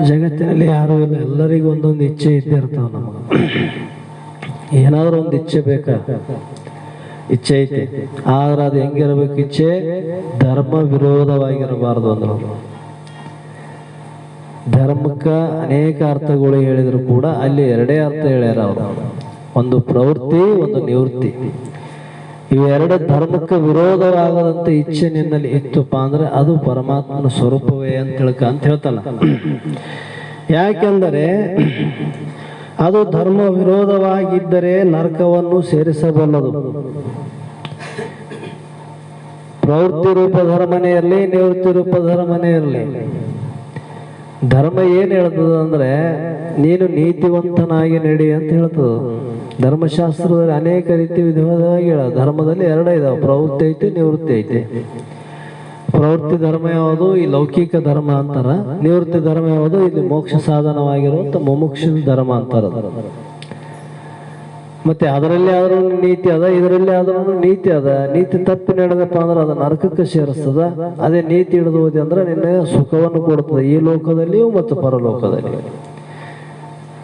Speaker 2: ಜಗತ್ತಿನಲ್ಲಿ ಯಾರು ಇಲ್ಲ. ಎಲ್ಲರಿಗೂ ಒಂದೊಂದು ಇಚ್ಛೆ ಇದ್ದೇ ಇರ್ತಾವ. ನಮಗೆ ಏನಾದ್ರೂ ಒಂದು ಇಚ್ಛೆ ಬೇಕಾ? ಇಚ್ಛೆ ಐತೆ, ಆದ್ರೆ ಅದು ಹೆಂಗಿರ್ಬೇಕು? ಇಚ್ಛೆ ಧರ್ಮ ವಿರೋಧವಾಗಿರಬಾರ್ದು ಅಂದ್ರು. ಧರ್ಮಕ್ಕೆ ಅನೇಕ ಅರ್ಥಗಳು ಹೇಳಿದ್ರು ಕೂಡ ಅಲ್ಲಿ ಎರಡೇ ಅರ್ಥ ಹೇಳ್ಯಾರ ಅವರು. ಒಂದು ಪ್ರವೃತ್ತಿ, ಒಂದು ನಿವೃತ್ತಿ. ಇವೆರಡು ಧರ್ಮಕ್ಕೆ ವಿರೋಧವಾಗದಂತ ಇಚ್ಛೆ ನಿನ್ನಲ್ಲಿ ಇತ್ತಪ್ಪ ಅಂದ್ರೆ ಅದು ಪರಮಾತ್ಮನ ಸ್ವರೂಪವೇ ಅಂತ ಹೇಳ್ತಾನ. ಯಾಕೆಂದರೆ ಅದು ಧರ್ಮ ವಿರೋಧವಾಗಿದ್ದರೆ ನರಕವನ್ನು ಸೇರಿಸಬಲ್ಲದು. ಪ್ರವೃತ್ತಿ ರೂಪ ಧರ್ಮನೇ ಇರಲಿ, ನಿವೃತ್ತಿ ರೂಪ ಧರ್ಮನೇ ಇರಲಿ, ಧರ್ಮ ಏನ್ ಹೇಳ್ತದ ಅಂದ್ರೆ ನೀನು ನೀತಿವಂತನಾಗಿ ನಡಿ ಅಂತ ಹೇಳ್ತದ. ಧರ್ಮಶಾಸ್ತ್ರದಲ್ಲಿ ಅನೇಕ ರೀತಿ ವಿಧವಾಗಿ ಹೇಳ. ಧರ್ಮದಲ್ಲಿ ಎರಡೇ ಇದಾವೆ, ಪ್ರವೃತ್ತಿ ಐತೆ, ನಿವೃತ್ತಿ ಐತೆ. ಪ್ರವೃತ್ತಿ ಧರ್ಮ ಯಾವುದು? ಈ ಲೌಕಿಕ ಧರ್ಮ ಅಂತಾರ. ನಿವೃತ್ತಿ ಧರ್ಮ ಯಾವುದು? ಇಲ್ಲಿ ಮೋಕ್ಷ ಸಾಧನವಾಗಿರುವಂತ ಮುಮುಕ್ಷ ಧರ್ಮ ಅಂತಾರ. ಮತ್ತೆ ಅದರಲ್ಲಿ ಆದ್ರೂ ನೀತಿ ಅದ, ಇದರಲ್ಲಿ ಆದ್ರೂ ನೀತಿ ಅದ. ನೀತಿ ತಪ್ಪಿ ನಡೆದಪ್ಪ ಅಂದ್ರೆ ಅದು ನರಕಕ್ಕೆ ಸೇರಿಸ್ತದ. ಅದೇ ನೀತಿ ಹಿಡಿದು ಹೋದಿ ಅಂದ್ರೆ ನಿನ್ನ ಸುಖವನ್ನು ಕೊಡ್ತದೆ ಈ ಲೋಕದಲ್ಲಿಯೂ ಮತ್ತು ಪರಲೋಕದಲ್ಲಿ.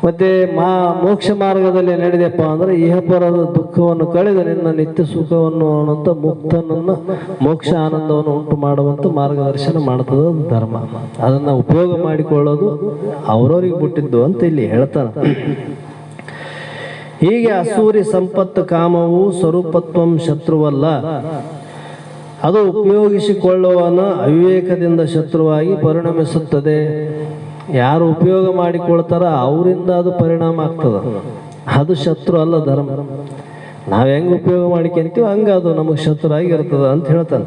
Speaker 2: ಮತ್ತೆ ಮೋಕ್ಷ ಮಾರ್ಗದಲ್ಲಿ ನಡೆದಪ್ಪ ಅಂದ್ರೆ ಇಹಪರದ ದುಃಖವನ್ನು ಕಳೆದು ನಿನ್ನ ನಿತ್ಯ ಸುಖವನ್ನು ಅನ್ನುವಂಥ ಮುಕ್ತನನ್ನ ಮೋಕ್ಷ ಆನಂದವನ್ನು ಉಂಟು ಮಾಡುವಂತ ಮಾರ್ಗದರ್ಶನ ಮಾಡ್ತದ ಧರ್ಮ. ಅದನ್ನ ಉಪಯೋಗ ಮಾಡಿಕೊಳ್ಳೋದು ಅವ್ರವ್ರಿಗೆ ಬಿಟ್ಟಿದ್ದು ಅಂತ ಇಲ್ಲಿ ಹೇಳ್ತಾರ. ಹೀಗೆ ಅಸೂರಿ ಸಂಪತ್ತು ಕಾಮವು ಸ್ವರೂಪತ್ವಂ ಶತ್ರುವಲ್ಲ, ಅದು ಉಪಯೋಗಿಸಿಕೊಳ್ಳುವನ ಅವಿವೇಕದಿಂದ ಶತ್ರುವಾಗಿ ಪರಿಣಮಿಸುತ್ತದೆ. ಯಾರು ಉಪಯೋಗ ಮಾಡಿಕೊಳ್ತಾರ ಅವರಿಂದ ಅದು ಪರಿಣಾಮ ಆಗ್ತದ, ಅದು ಶತ್ರು ಅಲ್ಲ ಧರ್ಮ. ನಾವ್ ಹೆಂಗ್ ಉಪಯೋಗ ಮಾಡಿಕೊಂತೀವಿ ಹಂಗ ಅದು ನಮಗ್ ಶತ್ರು ಆಗಿರ್ತದ ಅಂತ ಹೇಳ್ತಾನೆ.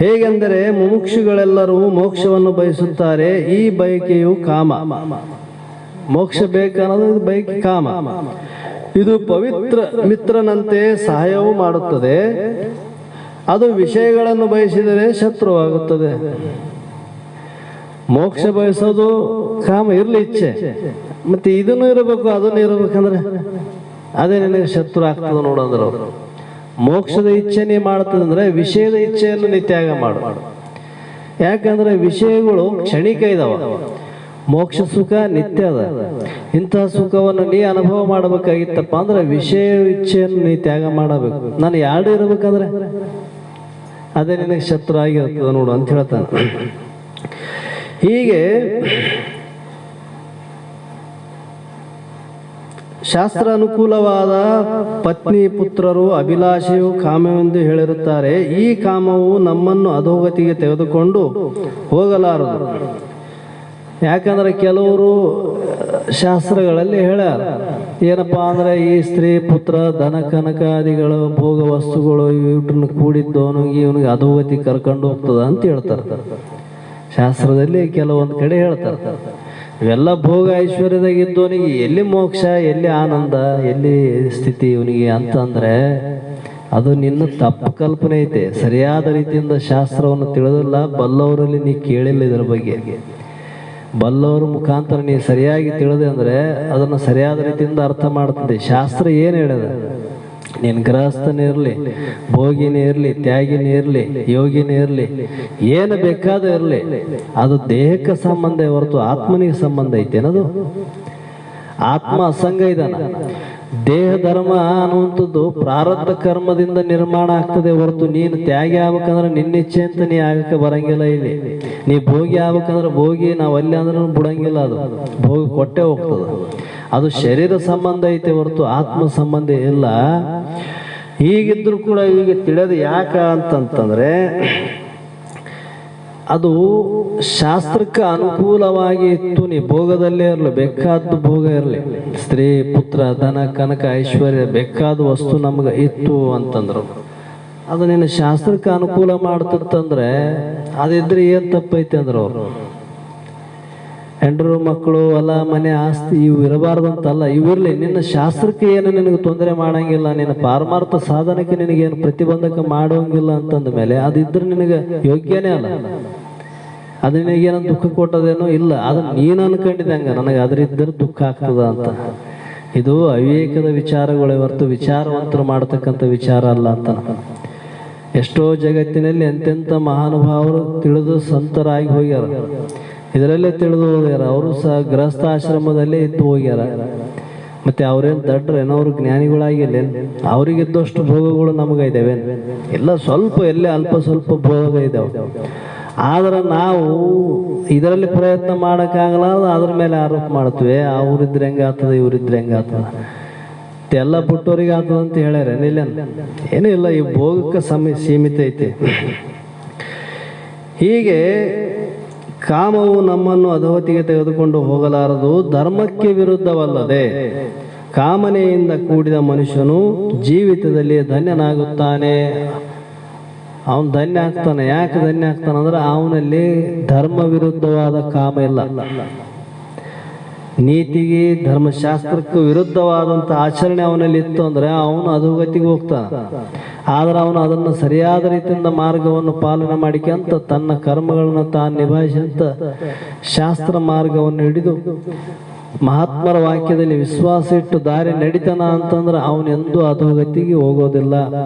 Speaker 2: ಹೇಗೆಂದರೆ ಮುಮುಕ್ಷುಗಳೆಲ್ಲರೂ ಮೋಕ್ಷವನ್ನು ಬಯಸುತ್ತಾರೆ, ಈ ಬಯಕೆಯು ಕಾಮ. ಮೋಕ್ಷ ಬೇಕನ್ನೋದು ಬಯಕೆ ಕಾಮ. ಇದು ಪವಿತ್ರ ಮಿತ್ರನಂತೆ ಸಹಾಯವೂ ಮಾಡುತ್ತದೆ, ಅದು ವಿಷಯಗಳನ್ನು ಬಯಸಿದರೆ ಶತ್ರುವಾಗುತ್ತದೆ. ಮೋಕ್ಷ ಬಯಸೋದು ಕಾಮ ಇರ್ಲಿ ಇಚ್ಛೆ, ಮತ್ತೆ ಇದನ್ನು ಇರಬೇಕು ಅದನ್ನು ಇರಬೇಕಂದ್ರೆ ಅದೇ ನಿನಗೆ ಶತ್ರು ಆಗ್ತದೆ ನೋಡಂದ್ರು. ಮೋಕ್ಷದ ಇಚ್ಛೆ ನೀ ಮಾಡ್ತದಂದ್ರೆ ವಿಷಯದ ಇಚ್ಛೆಯನ್ನು ನೀ ತ್ಯಾಗ ಮಾಡು. ಯಾಕಂದ್ರೆ ವಿಷಯಗಳು ಕ್ಷಣಿಕ ಇದಾವ, ಮೋಕ್ಷ ಸುಖ ನಿತ್ಯ ಅದ. ಇಂತಹ ಸುಖವನ್ನು ನೀ ಅನುಭವ ಮಾಡಬೇಕಾಗಿತ್ತಪ್ಪ ಅಂದ್ರೆ ವಿಷಯ ಇಚ್ಛೆಯನ್ನು ನೀ ತ್ಯಾಗ ಮಾಡಬೇಕು. ನಾನು ಎರಡು ಇರಬೇಕಂದ್ರೆ ಅದೇ ನಿನಗೆ ಶತ್ರು ಆಗಿರ್ತದೆ ನೋಡು ಅಂತ ಹೇಳ್ತಾನೆ. ಹೀಗೆ ಶಾಸ್ತ್ರ ಅನುಕೂಲವಾದ ಪತ್ನಿ ಪುತ್ರರು ಅಭಿಲಾಷೆಯು ಕಾಮವೆಂದು ಹೇಳಿರುತ್ತಾರೆ. ಈ ಕಾಮವು ನಮ್ಮನ್ನು ಅಧೋಗತಿಗೆ ತೆಗೆದುಕೊಂಡು ಹೋಗಲಾರದು. ಯಾಕಂದ್ರೆ ಕೆಲವರು ಶಾಸ್ತ್ರಗಳಲ್ಲಿ ಹೇಳ್ಯಾರ ಏನಪ್ಪಾ ಅಂದ್ರೆ ಈ ಸ್ತ್ರೀ ಪುತ್ರ ಧನ ಕನಕಾದಿಗಳು ಭೋಗ ವಸ್ತುಗಳು ಇವ್ರನ್ನ ಕೂಡಿದ್ದವನು ಇವನಿಗೆ ಅಧೋಗತಿ ಕರ್ಕೊಂಡು ಹೋಗ್ತದ ಅಂತ ಹೇಳ್ತಾರೆ. ಶಾಸ್ತ್ರದಲ್ಲಿ ಕೆಲವೊಂದು ಕಡೆ ಹೇಳ್ತಾರೆ ಇವೆಲ್ಲ ಭೋಗ ಐಶ್ವರ್ಯದಾಗಿದ್ದವನಿಗೆ ಎಲ್ಲಿ ಮೋಕ್ಷ, ಎಲ್ಲಿ ಆನಂದ, ಎಲ್ಲಿ ಸ್ಥಿತಿ ಇವನಿಗೆ ಅಂತಂದ್ರೆ ಅದು ನಿನ್ನ ತಪ್ಪು ಕಲ್ಪನೆ ಐತೆ. ಸರಿಯಾದ ರೀತಿಯಿಂದ ಶಾಸ್ತ್ರವನ್ನು ತಿಳಿದಿಲ್ಲ, ಬಲ್ಲವರಲ್ಲಿ ನೀ ಕೇಳಿಲ್ಲ. ಇದರ ಬಗ್ಗೆ ಬಲ್ಲವರ ಮುಖಾಂತರ ನೀ ಸರಿಯಾಗಿ ತಿಳಿದೆ ಅಂದ್ರೆ ಅದನ್ನು ಸರಿಯಾದ ರೀತಿಯಿಂದ ಅರ್ಥ ಮಾಡ್ತದೆ. ಶಾಸ್ತ್ರ ಏನು ಹೇಳಿದೆ, ನೀನು ಗೃಹಸ್ಥನೇ ಇರಲಿ, ಭೋಗಿನೇ ಇರಲಿ, ತ್ಯಾಗಿನೇ ಇರಲಿ, ಯೋಗಿನೇ ಇರಲಿ, ಏನು ಬೇಕಾದ ಇರಲಿ, ಅದು ದೇಹಕ್ಕೆ ಸಂಬಂಧ ಹೊರತು ಆತ್ಮನಿಗೆ ಸಂಬಂಧ ಐತೆ ಅನ್ನೋದು. ಆತ್ಮ ಅಸಂಗ ಇದಾನ. ದೇಹ ಧರ್ಮ ಅನ್ನುವಂಥದ್ದು ಪ್ರಾರಬ್ಧ ಕರ್ಮದಿಂದ ನಿರ್ಮಾಣ ಆಗ್ತದೆ ಹೊರತು ನೀನು ತ್ಯಾಗಿ ಆಗ್ಬೇಕಂದ್ರೆ ನಿನ್ನಿಚ್ಛೆ ಅಂತ ನೀ ಆಗಕ್ಕೆ ಬರಂಗಿಲ್ಲ. ಇಲ್ಲಿ ನೀ ಭೋಗಿ ಆಗ್ಬೇಕಂದ್ರೆ ಭೋಗಿ ನಾವು ಅಲ್ಲಿ ಅಂದ್ರೆ ಬಿಡಂಗಿಲ್ಲ. ಅದು ಭೋಗಿ ಕೊಟ್ಟೆ ಹೋಗ್ತದೆ. ಅದು ಶರೀರ ಸಂಬಂಧ ಐತೆ ಹೊರತು ಆತ್ಮ ಸಂಬಂಧ ಇಲ್ಲ. ಹೀಗಿದ್ರು ಕೂಡ ಈಗ ತಿಳಿಯೋದು ಯಾಕ ಅಂತಂತಂದ್ರೆ ಅದು ಶಾಸ್ತ್ರಕ್ಕೆ ಅನುಕೂಲವಾಗಿ ಇತ್ತು. ನೀ ಭೋಗದಲ್ಲೇ ಇರಲಿ, ಬೇಕಾದ್ದು ಭೋಗ ಇರಲಿ, ಸ್ತ್ರೀ ಪುತ್ರ ಧನ ಕನಕ ಐಶ್ವರ್ಯ ಬೇಕಾದ ವಸ್ತು ನಮ್ಗೆ ಇತ್ತು ಅಂತಂದ್ರು ಅದು ನಿನ್ನ ಶಾಸ್ತ್ರಕ್ಕೆ ಅನುಕೂಲ ಮಾಡ್ತಿತ್ತಂದ್ರೆ ಅದಿದ್ರೆ ಏನ್ ತಪ್ಪೈತೆ ಅಂದ್ರು ಅವರು. ಹೆಂಡರು ಮಕ್ಕಳು ಹೊಲ ಮನೆ ಆಸ್ತಿ ಇವು ಇರಬಾರ್ದು ಅಂತಲ್ಲ, ಇವಿರ್ಲಿ. ನಿನ್ನ ಶಾಸ್ತ್ರಕ್ಕೆ ಏನು ನಿನಗೆ ತೊಂದರೆ ಮಾಡಂಗಿಲ್ಲ, ನಿನ್ನ ಪಾರಮಾರ್ಥ ಸಾಧನಕ್ಕೆ ನಿನಗೇನು ಪ್ರತಿಬಂಧಕ ಮಾಡೋಂಗಿಲ್ಲ ಅಂತಂದ ಮೇಲೆ ಅದಿದ್ರೆ ನಿನಗೆ ಯೋಗ್ಯನೇ ಅಲ್ಲ. ಅದು ನಿನಗೇನೋ ದುಃಖ ಕೊಟ್ಟದೇನೋ ಇಲ್ಲ. ಅದನ್ನ ನೀನು ಅನ್ಕೊಂಡಿದ್ದಂಗ ನನಗೆ ಅದರಿದ್ದರೆ ದುಃಖ ಆಗ್ತದ ಅಂತ. ಇದು ಅವಿವೇಕದ ವಿಚಾರಗಳೇ ಹೊರತು ವಿಚಾರವಂತರು ಮಾಡ್ತಕ್ಕಂಥ ವಿಚಾರ ಅಲ್ಲ ಅಂತ. ಎಷ್ಟೋ ಜಗತ್ತಿನಲ್ಲಿ ಎಂತೆಂಥ ಮಹಾನುಭಾವರು ತಿಳಿದು ಸಂತರಾಗಿ ಹೋಗ್ಯಾರ, ಇದರಲ್ಲೇ ತಿಳಿದು ಹೋಗ್ಯಾರ. ಅವರು ಸಹ ಗೃಹಸ್ಥಾಶ್ರಮದಲ್ಲೇ ಇದ್ದು ಹೋಗ್ಯಾರ. ಮತ್ತೆ ಅವ್ರೇನು ದಡ್ರೇನೋ, ಅವ್ರು ಜ್ಞಾನಿಗಳಾಗಿಲ್ಲ, ಅವ್ರಿಗಿದ್ದಷ್ಟು ಭೋಗಗಳು ನಮಗಿದ್ದಾವೆ ಎಲ್ಲ, ಸ್ವಲ್ಪ ಎಲ್ಲೇ ಅಲ್ಪ ಸ್ವಲ್ಪ ಭೋಗ ಇದಾವೆ. ಆದ್ರೆ ನಾವು ಇದರಲ್ಲಿ ಪ್ರಯತ್ನ ಮಾಡೋಕ್ಕಾಗಲ್ಲ, ಅದ್ರ ಮೇಲೆ ಆರೋಪ ಮಾಡ್ತೀವಿ. ಅವ್ರಿದ್ರೆ ಹೆಂಗಾಗ್ತದೆ, ಇವ್ರಿದ್ರೆ ಹೆಂಗಾಗ್ತದ, ಎಲ್ಲ ಬಿಟ್ಟೋರಿಗೆ ಆಗ್ತದ ಅಂತ ಹೇಳ್ಯಾರ. ಏನೂ ಇಲ್ಲ, ಈ ಭೋಗಕ್ಕೆ ಸೀಮಿತ ಐತಿ. ಹೀಗೆ ಕಾಮವು ನಮ್ಮನ್ನು ಅಧೋಗತಿಗೆ ತೆಗೆದುಕೊಂಡು ಹೋಗಲಾರದು, ಧರ್ಮಕ್ಕೆ ವಿರುದ್ಧವಲ್ಲದೆ. ಕಾಮನೆಯಿಂದ ಕೂಡಿದ ಮನುಷ್ಯನು ಜೀವಿತದಲ್ಲಿ ಧನ್ಯನಾಗುತ್ತಾನೆ. ಅವನು ಧನ್ಯ ಆಗ್ತಾನೆ. ಯಾಕೆ ಧನ್ಯ ಆಗ್ತಾನೆ ಅಂದ್ರೆ ಅವನಲ್ಲಿ ಧರ್ಮ ವಿರುದ್ಧವಾದ ಕಾಮ ಇಲ್ಲ. ನೀತಿಗೆ ಧರ್ಮಶಾಸ್ತ್ರಕ್ಕೂ ವಿರುದ್ಧವಾದಂಥ ಆಚರಣೆ ಅವನಲ್ಲಿ ಇತ್ತು ಅಂದ್ರೆ ಅವನು ಅಧೋಗತಿಗೆ ಹೋಗ್ತಾನೆ. ಆದ್ರೆ ಅವನು ಅದನ್ನು ಸರಿಯಾದ ರೀತಿಯಿಂದ ಮಾರ್ಗವನ್ನು ಪಾಲನೆ ಮಾಡಿಕೊಂತ ತನ್ನ ಕರ್ಮಗಳನ್ನು ತಾನು ನಿಭಾಯಿಸಂತ ಶಾಸ್ತ್ರ ಮಾರ್ಗವನ್ನು ಹಿಡಿದು ಮಹಾತ್ಮರ ವಾಕ್ಯದಲ್ಲಿ ವಿಶ್ವಾಸ ಇಟ್ಟು ದಾರಿ ನಡಿತಾನ ಅಂತಂದ್ರೆ ಅವನೆಂದೂ ಅಧೋಗತಿಗೆ ಹೋಗೋದಿಲ್ಲ.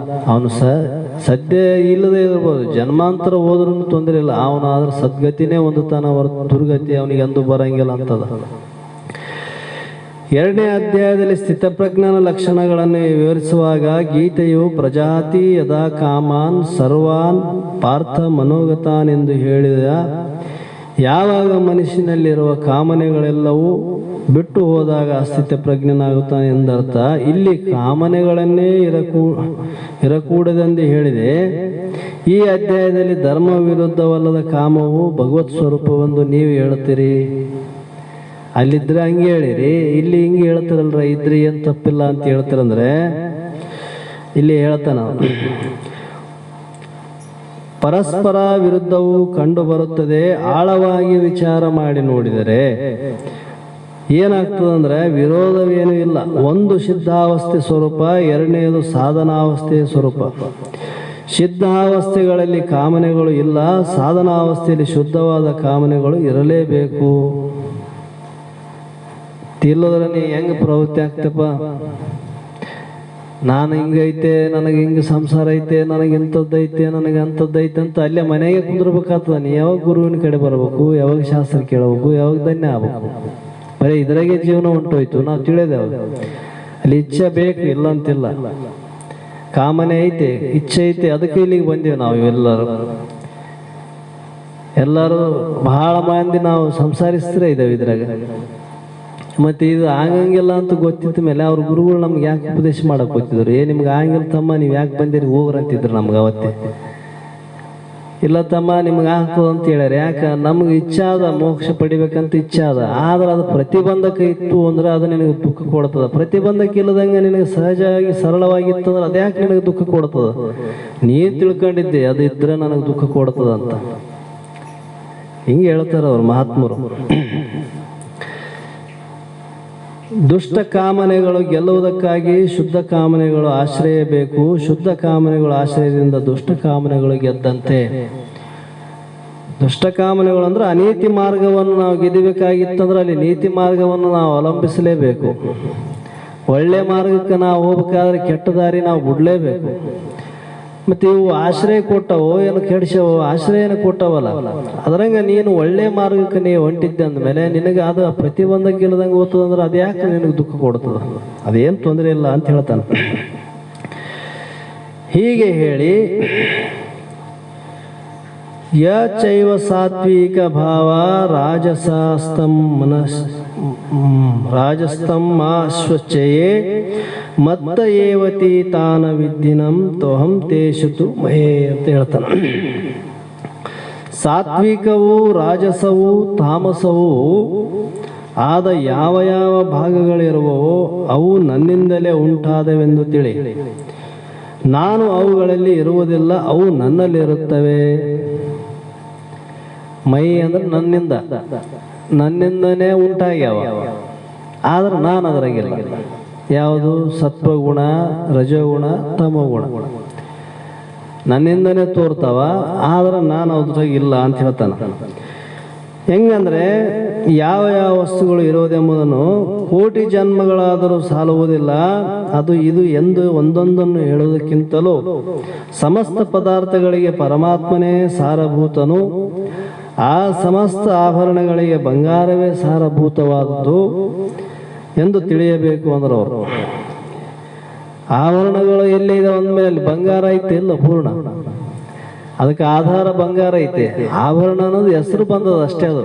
Speaker 2: ಅವನು ಸದ್ಯ ಇಲ್ಲದೆ ಇರ್ಬೋದು, ಜನ್ಮಾಂತರ ಹೋದ್ರೂ ತೊಂದರೆ ಇಲ್ಲ, ಅವನಾದ್ರೆ ಸದ್ಗತಿನೇ ಹೊಂದುತ್ತಾನ ಹೊರತು ದುರ್ಗತಿ ಅವನಿಗೆ ಎಂದೂ ಬರಂಗಿಲ್ಲ ಅಂತದ. 2ನೇ ಅಧ್ಯಾಯದಲ್ಲಿ ಸ್ಥಿತಪ್ರಜ್ಞಾನ ಲಕ್ಷಣಗಳನ್ನು ವಿವರಿಸುವಾಗ ಗೀತೆಯು ಪ್ರಜಾತಿ ಯದಾ ಕಾಮಾನ್ ಸರ್ವಾನ್ ಪಾರ್ಥ ಮನೋಗತಾನ್ ಎಂದು ಹೇಳಿದ ಯಾವಾಗ ಮನುಷ್ಯನಲ್ಲಿರುವ ಕಾಮನೆಗಳೆಲ್ಲವೂ ಬಿಟ್ಟು ಹೋದಾಗ ಸ್ಥಿತಪ್ರಜ್ಞನಾಗುತ್ತಾನೆ ಎಂದರ್ಥ. ಇಲ್ಲಿ ಕಾಮನೆಗಳನ್ನೇ ಇರಕೂಡದೆಂದು ಹೇಳಿದೆ. ಈ ಅಧ್ಯಾಯದಲ್ಲಿ ಧರ್ಮ ವಿರುದ್ಧವಲ್ಲದ ಕಾಮವು ಭಗವತ್ ಸ್ವರೂಪವೆಂದು ನೀವು ಹೇಳುತ್ತೀರಿ. ಅಲ್ಲಿದ್ರೆ ಹಂಗೆ ಹೇಳಿರಿ, ಇಲ್ಲಿ ಹಿಂಗೆ ಹೇಳ್ತಾರಲ್ರ, ಇದ್ರಿ ಏನು ತಪ್ಪಿಲ್ಲ ಅಂತ ಹೇಳ್ತಾರಂದ್ರೆ ಇಲ್ಲಿ ಹೇಳ್ತಾನ ಪರಸ್ಪರ ವಿರುದ್ಧವು ಕಂಡು ಬರುತ್ತದೆ. ಆಳವಾಗಿ ವಿಚಾರ ಮಾಡಿ ನೋಡಿದರೆ ಏನಾಗ್ತದಂದ್ರೆ ವಿರೋಧವೇನೂ ಇಲ್ಲ. ಒಂದು ಸಿದ್ಧಾವಸ್ಥೆ ಸ್ವರೂಪ, 2ನೇದು ಸಾಧನಾವಸ್ಥೆಯ ಸ್ವರೂಪ. ಸಿದ್ಧಾವಸ್ಥೆಗಳಲ್ಲಿ ಕಾಮನೆಗಳು ಇಲ್ಲ, ಸಾಧನಾವಸ್ಥೆಯಲ್ಲಿ ಶುದ್ಧವಾದ ಕಾಮನೆಗಳು ಇರಲೇಬೇಕು. ತಿಲ್ಲೋದ್ರೆ ನೀ ಹೆಂಗೆ ಪ್ರವೃತ್ತಿ ಆಗ್ತಪ್ಪ, ನಾನು ಹಿಂಗೈತೆ, ನನಗೆ ಹಿಂಗೆ ಸಂಸಾರ ಐತೆ, ನನಗೆ ಇಂಥದ್ದೈತೆ, ನನಗೆ ಅಂಥದ್ದೈತೆ ಅಂತ ಅಲ್ಲೇ ಮನೆಗೆ ಕುಂದಿರ್ಬೇಕಾಗ್ತದ. ನೀ ಯಾವಾಗ ಗುರುವಿನ ಕಡೆ ಬರ್ಬೇಕು, ಯಾವಾಗ ಶಾಸ್ತ್ರ ಕೇಳಬೇಕು, ಯಾವಾಗ ಧನ್ಯ ಆಗ್ಬೇಕು. ಬರೀ ಇದ್ರಾಗೆ ಜೀವನ ಹೊಂಟೋಯ್ತು, ನಾವು ತಿಳಿದೇವ. ಅಲ್ಲಿ ಇಚ್ಛೆ ಬೇಕು, ಇಲ್ಲ ಅಂತಿಲ್ಲ. ಕಾಮನೆ ಐತೆ, ಇಚ್ಛೆ ಐತೆ, ಅದಕ್ಕೆ ಇಲ್ಲಿಗೆ ಬಂದೀವಿ ನಾವು ಎಲ್ಲರೂ ಬಹಳ ಮಂದಿ ನಾವು ಸಂಸಾರಿಸ್ತ್ರೇ ಇದ್ದೇವೆ ಇದ್ರಾಗ. ಮತ್ತೆ ಇದು ಆಗಂಗಿಲ್ಲ ಅಂತ ಗೊತ್ತಿದ್ದ ಮೇಲೆ ಅವ್ರ ಗುರುಗಳು ನಮ್ಗೆ ಯಾಕೆ ಉಪದೇಶ ಮಾಡಕ್ ಗೊತ್ತಿದ್ರು, ನಿಮ್ಗೆ ಆಗಂಗಿಲ್ಲ ತಮ್ಮ, ನೀವು ಯಾಕೆ ಬಂದಿರಿ ಹೋಗ್ರಂತಿದ್ರು ನಮ್ಗೆ ಅವತ್ತೇ. ಇಲ್ಲ ತಮ್ಮ ನಿಮ್ಗೆ ಆಗ್ತದ ಅಂತ ಹೇಳ್ಯಾರ. ಯಾಕೆ ನಮ್ಗೆ ಇಚ್ಛೆ ಅದ, ಮೋಕ್ಷ ಪಡಿಬೇಕಂತ ಇಚ್ಛೆ ಅದ. ಆದ್ರೆ ಅದು ಪ್ರತಿಬಂಧಕ ಇತ್ತು ಅಂದ್ರೆ ಅದು ನಿನಗೆ ದುಃಖ ಕೊಡ್ತದ. ಪ್ರತಿಬಂಧಕ ಇಲ್ಲದಂಗೆ ನಿನಗೆ ಸಹಜವಾಗಿ ಸರಳವಾಗಿತ್ತಂದ್ರೆ ಅದ್ಯಾಕೆ ನಿನಗೆ ದುಃಖ ಕೊಡ್ತದ? ನೀನ್ ತಿಳ್ಕೊಂಡಿದ್ದೆ ಅದು ಇದ್ರೆ ನನಗೆ ದುಃಖ ಕೊಡ್ತದ ಅಂತ. ಹಿಂಗೆ ಹೇಳ್ತಾರ ಅವ್ರು ಮಹಾತ್ಮರು. ದುಷ್ಟ ಕಾಮನೆಗಳು ಗೆಲ್ಲುವುದಕ್ಕಾಗಿ ಶುದ್ಧ ಕಾಮನೆಗಳು ಆಶ್ರಯ ಬೇಕು. ಶುದ್ಧ ಕಾಮನೆಗಳು ಆಶ್ರಯದಿಂದ ದುಷ್ಟ ಕಾಮನೆಗಳು ಗೆದ್ದಂತೆ. ದುಷ್ಟ ಕಾಮನೆಗಳು ಅಂದ್ರೆ ಅನೀತಿ ಮಾರ್ಗವನ್ನು ನಾವು ಗೆಲ್ಲಬೇಕಾಗಿತ್ತಂದ್ರೆ ಅಲ್ಲಿ ನೀತಿ ಮಾರ್ಗವನ್ನು ನಾವು ಅವಲಂಬಿಸಲೇಬೇಕು. ಒಳ್ಳೆ ಮಾರ್ಗಕ್ಕೆ ನಾವು ಹೋಗ್ಬೇಕಾದ್ರೆ ಕೆಟ್ಟ ದಾರಿ ನಾವು ಬಿಡ್ಲೇಬೇಕು. ಮತ್ತೆ ಇವು ಆಶ್ರಯ ಕೊಟ್ಟವು, ಏನು ಕೆಡಿಸವು? ಆಶ್ರಯನ ಕೊಟ್ಟವಲ್ಲ. ಅದ್ರಂಗ ನೀನು ಒಳ್ಳೆ ಮಾರ್ಗಕ್ಕೆ ನೀವು ಹೊಂಟಿದ್ದೆ ಅಂದಮೇಲೆ ನಿನಗೆ ಅದು ಪ್ರತಿಬಂಧಕ್ಕೆ ಇಲ್ಲದಂಗೆ ಓದ್ತದಂದ್ರೆ ಅದು ಯಾಕೆ ನಿನಗೆ ದುಃಖ ಕೊಡ್ತದ? ಅದೇನು ತೊಂದರೆ ಇಲ್ಲ ಅಂತ ಹೇಳ್ತಾನೆ. ಹೀಗೆ ಹೇಳಿ ಯಚೈವ ಸಾತ್ವಿಕ ಭಾವ ರಾಜಸ್ತಮಾಶ್ವಚಯೇ ಮತ್ತ ಏವತಿ ತಾನ ವಿದ್ದಿನಂ ತೋಹಂ ತೇಷುತು ಮಹೇ ಅಂತ ಹೇಳ್ತಾನೆ. ಸಾತ್ವಿಕವು, ರಾಜಸವು, ತಾಮಸವು ಆದ ಯಾವ ಯಾವ ಭಾಗಗಳಿರುವವೋ ಅವು ನನ್ನಿಂದಲೇ ಉಂಟಾದವೆಂದು ತಿಳಿ. ನಾನು ಅವುಗಳಲ್ಲಿ ಇರುವುದಿಲ್ಲ, ಅವು ನನ್ನಲ್ಲಿರುತ್ತವೆ. ಮೈ ಅಂದ್ರೆ ನನ್ನಿಂದನೇ ಉಂಟಾಗ್ಯಾವ, ಆದ್ರೆ ನಾನು ಅದರಾಗಿಲ್ಲ. ಯಾವುದು? ಸತ್ವಗುಣ, ರಜೋಗುಣ, ತಮೋಗುಣ ನನ್ನಿಂದನೇ ತೋರ್ತಾವ, ಆದ್ರೆ ನಾನು ಅದ್ರಾಗ ಇಲ್ಲ ಅಂತ ಹೇಳ್ತಾನೆ. ಹೆಂಗಂದ್ರೆ ಯಾವ ಯಾವ ವಸ್ತುಗಳು ಇರೋದೆಂಬುದನ್ನು ಕೋಟಿ ಜನ್ಮಗಳಾದರೂ ಸಾಲುವುದಿಲ್ಲ. ಅದು ಇದು ಎಂದು ಒಂದೊಂದನ್ನು ಹೇಳುವುದಕ್ಕಿಂತಲೂ ಸಮಸ್ತ ಪದಾರ್ಥಗಳಿಗೆ ಪರಮಾತ್ಮನೇ ಸಾರಭೂತನು. ಆ ಸಮಸ್ತ ಆಭರಣಗಳಿಗೆ ಬಂಗಾರವೇ ಸಾರಭೂತವಾದದ್ದು ಎಂದು ತಿಳಿಯಬೇಕು ಅಂದ್ರೆ ಅವರು. ಆಭರಣಗಳು ಎಲ್ಲಿದೆ ಅಂದಮೇಲೆ ಬಂಗಾರ ಐತೆ ಇಲ್ಲ ಪೂರ್ಣ, ಅದಕ್ಕೆ ಆಧಾರ ಬಂಗಾರ ಐತೆ. ಆಭರಣ ಅನ್ನೋದು ಹೆಸರು ಬಂದದ ಅಷ್ಟೇ. ಅದು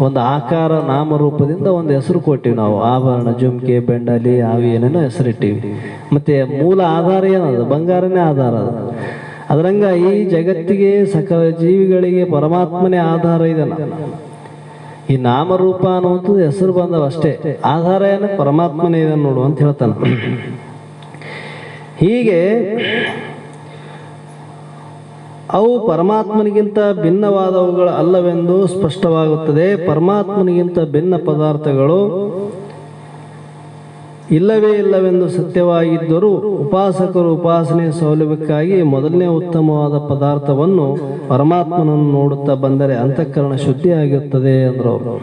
Speaker 2: ಒಂದು ಆಕಾರ ನಾಮರೂಪದಿಂದ ಒಂದು ಹೆಸರು ಕೊಟ್ಟಿವಿ ನಾವು. ಆಭರಣ, ಜುಮ್ಕೆ, ಬೆಂಡಲಿ, ಅವು ಏನೇನೋ ಹೆಸರಿಟ್ಟಿವಿ. ಮತ್ತೆ ಮೂಲ ಆಧಾರ ಏನದು? ಬಂಗಾರನೇ ಆಧಾರ. ಅದರಂಗ ಈ ಜಗತ್ತಿಗೆ, ಸಕಲ ಜೀವಿಗಳಿಗೆ ಪರಮಾತ್ಮನೇ ಆಧಾರ ಇದಲ್ಲ. ಈ ನಾಮರೂಪ ಅನ್ನುವಂಥದ್ದು ಹೆಸರು ಬಂದವ ಅಷ್ಟೇ, ಆಧಾರ ಏನು? ಪರಮಾತ್ಮನೇ ಇದನ್ನು ನೋಡು ಅಂತ ಹೇಳ್ತಾನೆ. ಹೀಗೆ ಅವು ಪರಮಾತ್ಮನಿಗಿಂತ ಭಿನ್ನವಾದವುಗಳು ಅಲ್ಲವೆಂದು ಸ್ಪಷ್ಟವಾಗುತ್ತದೆ. ಪರಮಾತ್ಮನಿಗಿಂತ ಭಿನ್ನ ಪದಾರ್ಥಗಳು ಇಲ್ಲವೇ ಇಲ್ಲವೆಂದು ಸತ್ಯವಾಗಿದ್ದರೂ ಉಪಾಸಕರು ಉಪಾಸನೆಯ ಸೌಲಭ್ಯಕ್ಕಾಗಿ ಮೊದಲನೇ ಉತ್ತಮವಾದ ಪದಾರ್ಥವನ್ನು ಪರಮಾತ್ಮನನ್ನು ನೋಡುತ್ತಾ ಬಂದರೆ ಅಂತಃಕರಣ ಶುದ್ಧಿಯಾಗಿರುತ್ತದೆ ಅಂದ್ರು ಅವರು.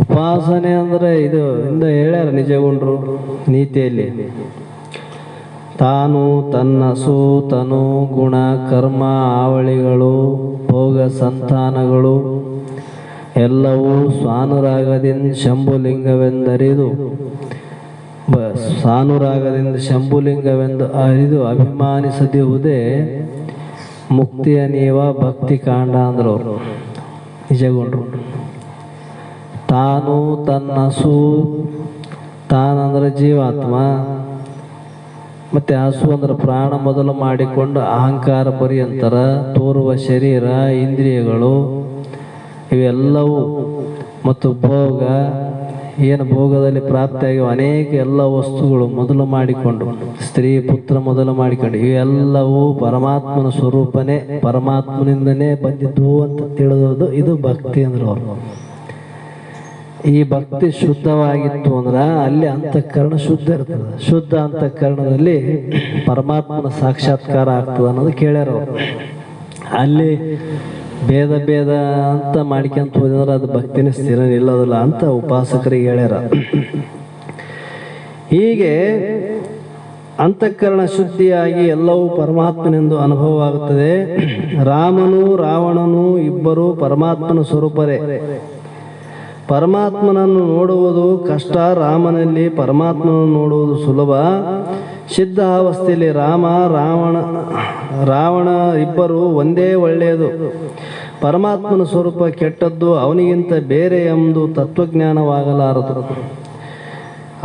Speaker 2: ಉಪಾಸನೆ ಅಂದರೆ ಇದು ಇಂದ ಹೇಳ್ಯಾರ ನಿಜಗೊಂಡ್ರು ನೀತಿಯಲ್ಲಿ. ತಾನು ತನ್ನ ತನು ಗುಣ ಕರ್ಮ ಆವಳಿಗಳು ಭೋಗ ಸಂತಾನಗಳು ಎಲ್ಲವೂ ಸ್ವಾನುರಾಗದಿಂದ ಶಂಭುಲಿಂಗವೆಂದರಿದು ಸಾನುರಾಗದಿಂದ ಶಂಭುಲಿಂಗವೆಂದು ಅರಿದು ಅಭಿಮಾನಿಸದಿರುವುದೇ ಮುಕ್ತಿಯ ನೀವ ಭಕ್ತಿ ಕಾಂಡ ಅಂದ್ರು ಅವರು ನಿಜಗೊಂಡ್ರು. ತಾನು ತನ್ನ ತಾನಂದ್ರೆ ಜೀವಾತ್ಮ, ಮತ್ತೆ ಹಸು ಅಂದ್ರೆ ಪ್ರಾಣ ಮೊದಲು ಮಾಡಿಕೊಂಡು ಅಹಂಕಾರ ಪರ್ಯಂತರ ತೋರುವ ಶರೀರ ಇಂದ್ರಿಯಗಳು ಇವೆಲ್ಲವೂ ಮತ್ತು ಭೋಗ ಏನು ಭೋಗದಲ್ಲಿ ಪ್ರಾಪ್ತಿಯಾಗಿವೆ ಅನೇಕ ಎಲ್ಲ ವಸ್ತುಗಳು ಮೊದಲು ಮಾಡಿಕೊಂಡು ಸ್ತ್ರೀ ಪುತ್ರ ಮೊದಲು ಮಾಡಿಕೊಂಡು ಇವೆಲ್ಲವೂ ಪರಮಾತ್ಮನ ಸ್ವರೂಪನೇ, ಪರಮಾತ್ಮನಿಂದನೇ ಬಂದಿದ್ದು ಅಂತ ತಿಳಿದೋದು ಇದು ಭಕ್ತಿ ಅಂದ್ರೆ ಅವರು. ಈ ಭಕ್ತಿ ಶುದ್ಧವಾಗಿತ್ತು ಅಂದ್ರೆ ಅಲ್ಲಿ ಅಂತಃಕರಣ ಶುದ್ಧ ಇರ್ತದೆ. ಶುದ್ಧ ಅಂತಃಕರಣದಲ್ಲಿ ಪರಮಾತ್ಮನ ಸಾಕ್ಷಾತ್ಕಾರ ಆಗ್ತದೆ ಅನ್ನೋದು ಕೇಳ್ಯಾರ ಅವರು. ಅಲ್ಲಿ ಭೇದ ಅಂತ ಮಾಡ್ಕೊಂತ ಹೋದ್ರೆ ಅದು ಭಕ್ತಿನ ಸ್ಥಿರ ನಿಲ್ಲೋದಿಲ್ಲ ಅಂತ ಉಪಾಸಕರಿಗೆ ಹೇಳ್ಯಾರ. ಹೀಗೆ ಅಂತಃಕರಣ ಶುದ್ಧಿಯಾಗಿ ಎಲ್ಲವೂ ಪರಮಾತ್ಮನೆಂದು ಅನುಭವವಾಗುತ್ತದೆ. ರಾಮನು ರಾವಣನು ಇಬ್ಬರು ಪರಮಾತ್ಮನ ಸ್ವರೂಪರೇ. ಪರಮಾತ್ಮನನ್ನು ನೋಡುವುದು ಕಷ್ಟ, ರಾಮನಲ್ಲಿ ಪರಮಾತ್ಮನನ್ನು ನೋಡುವುದು ಸುಲಭ. ಸಿದ್ಧ ಅವಸ್ಥೆಯಲ್ಲಿ ರಾವಣ ಇಬ್ಬರು ಒಂದೇ ಒಳ್ಳೆಯದು. ಪರಮಾತ್ಮನ ಸ್ವರೂಪ ಕೆಟ್ಟದ್ದು, ಅವನಿಗಿಂತ ಬೇರೆ ಎಂಬುದು ತತ್ವಜ್ಞಾನವಾಗಲಾರದು.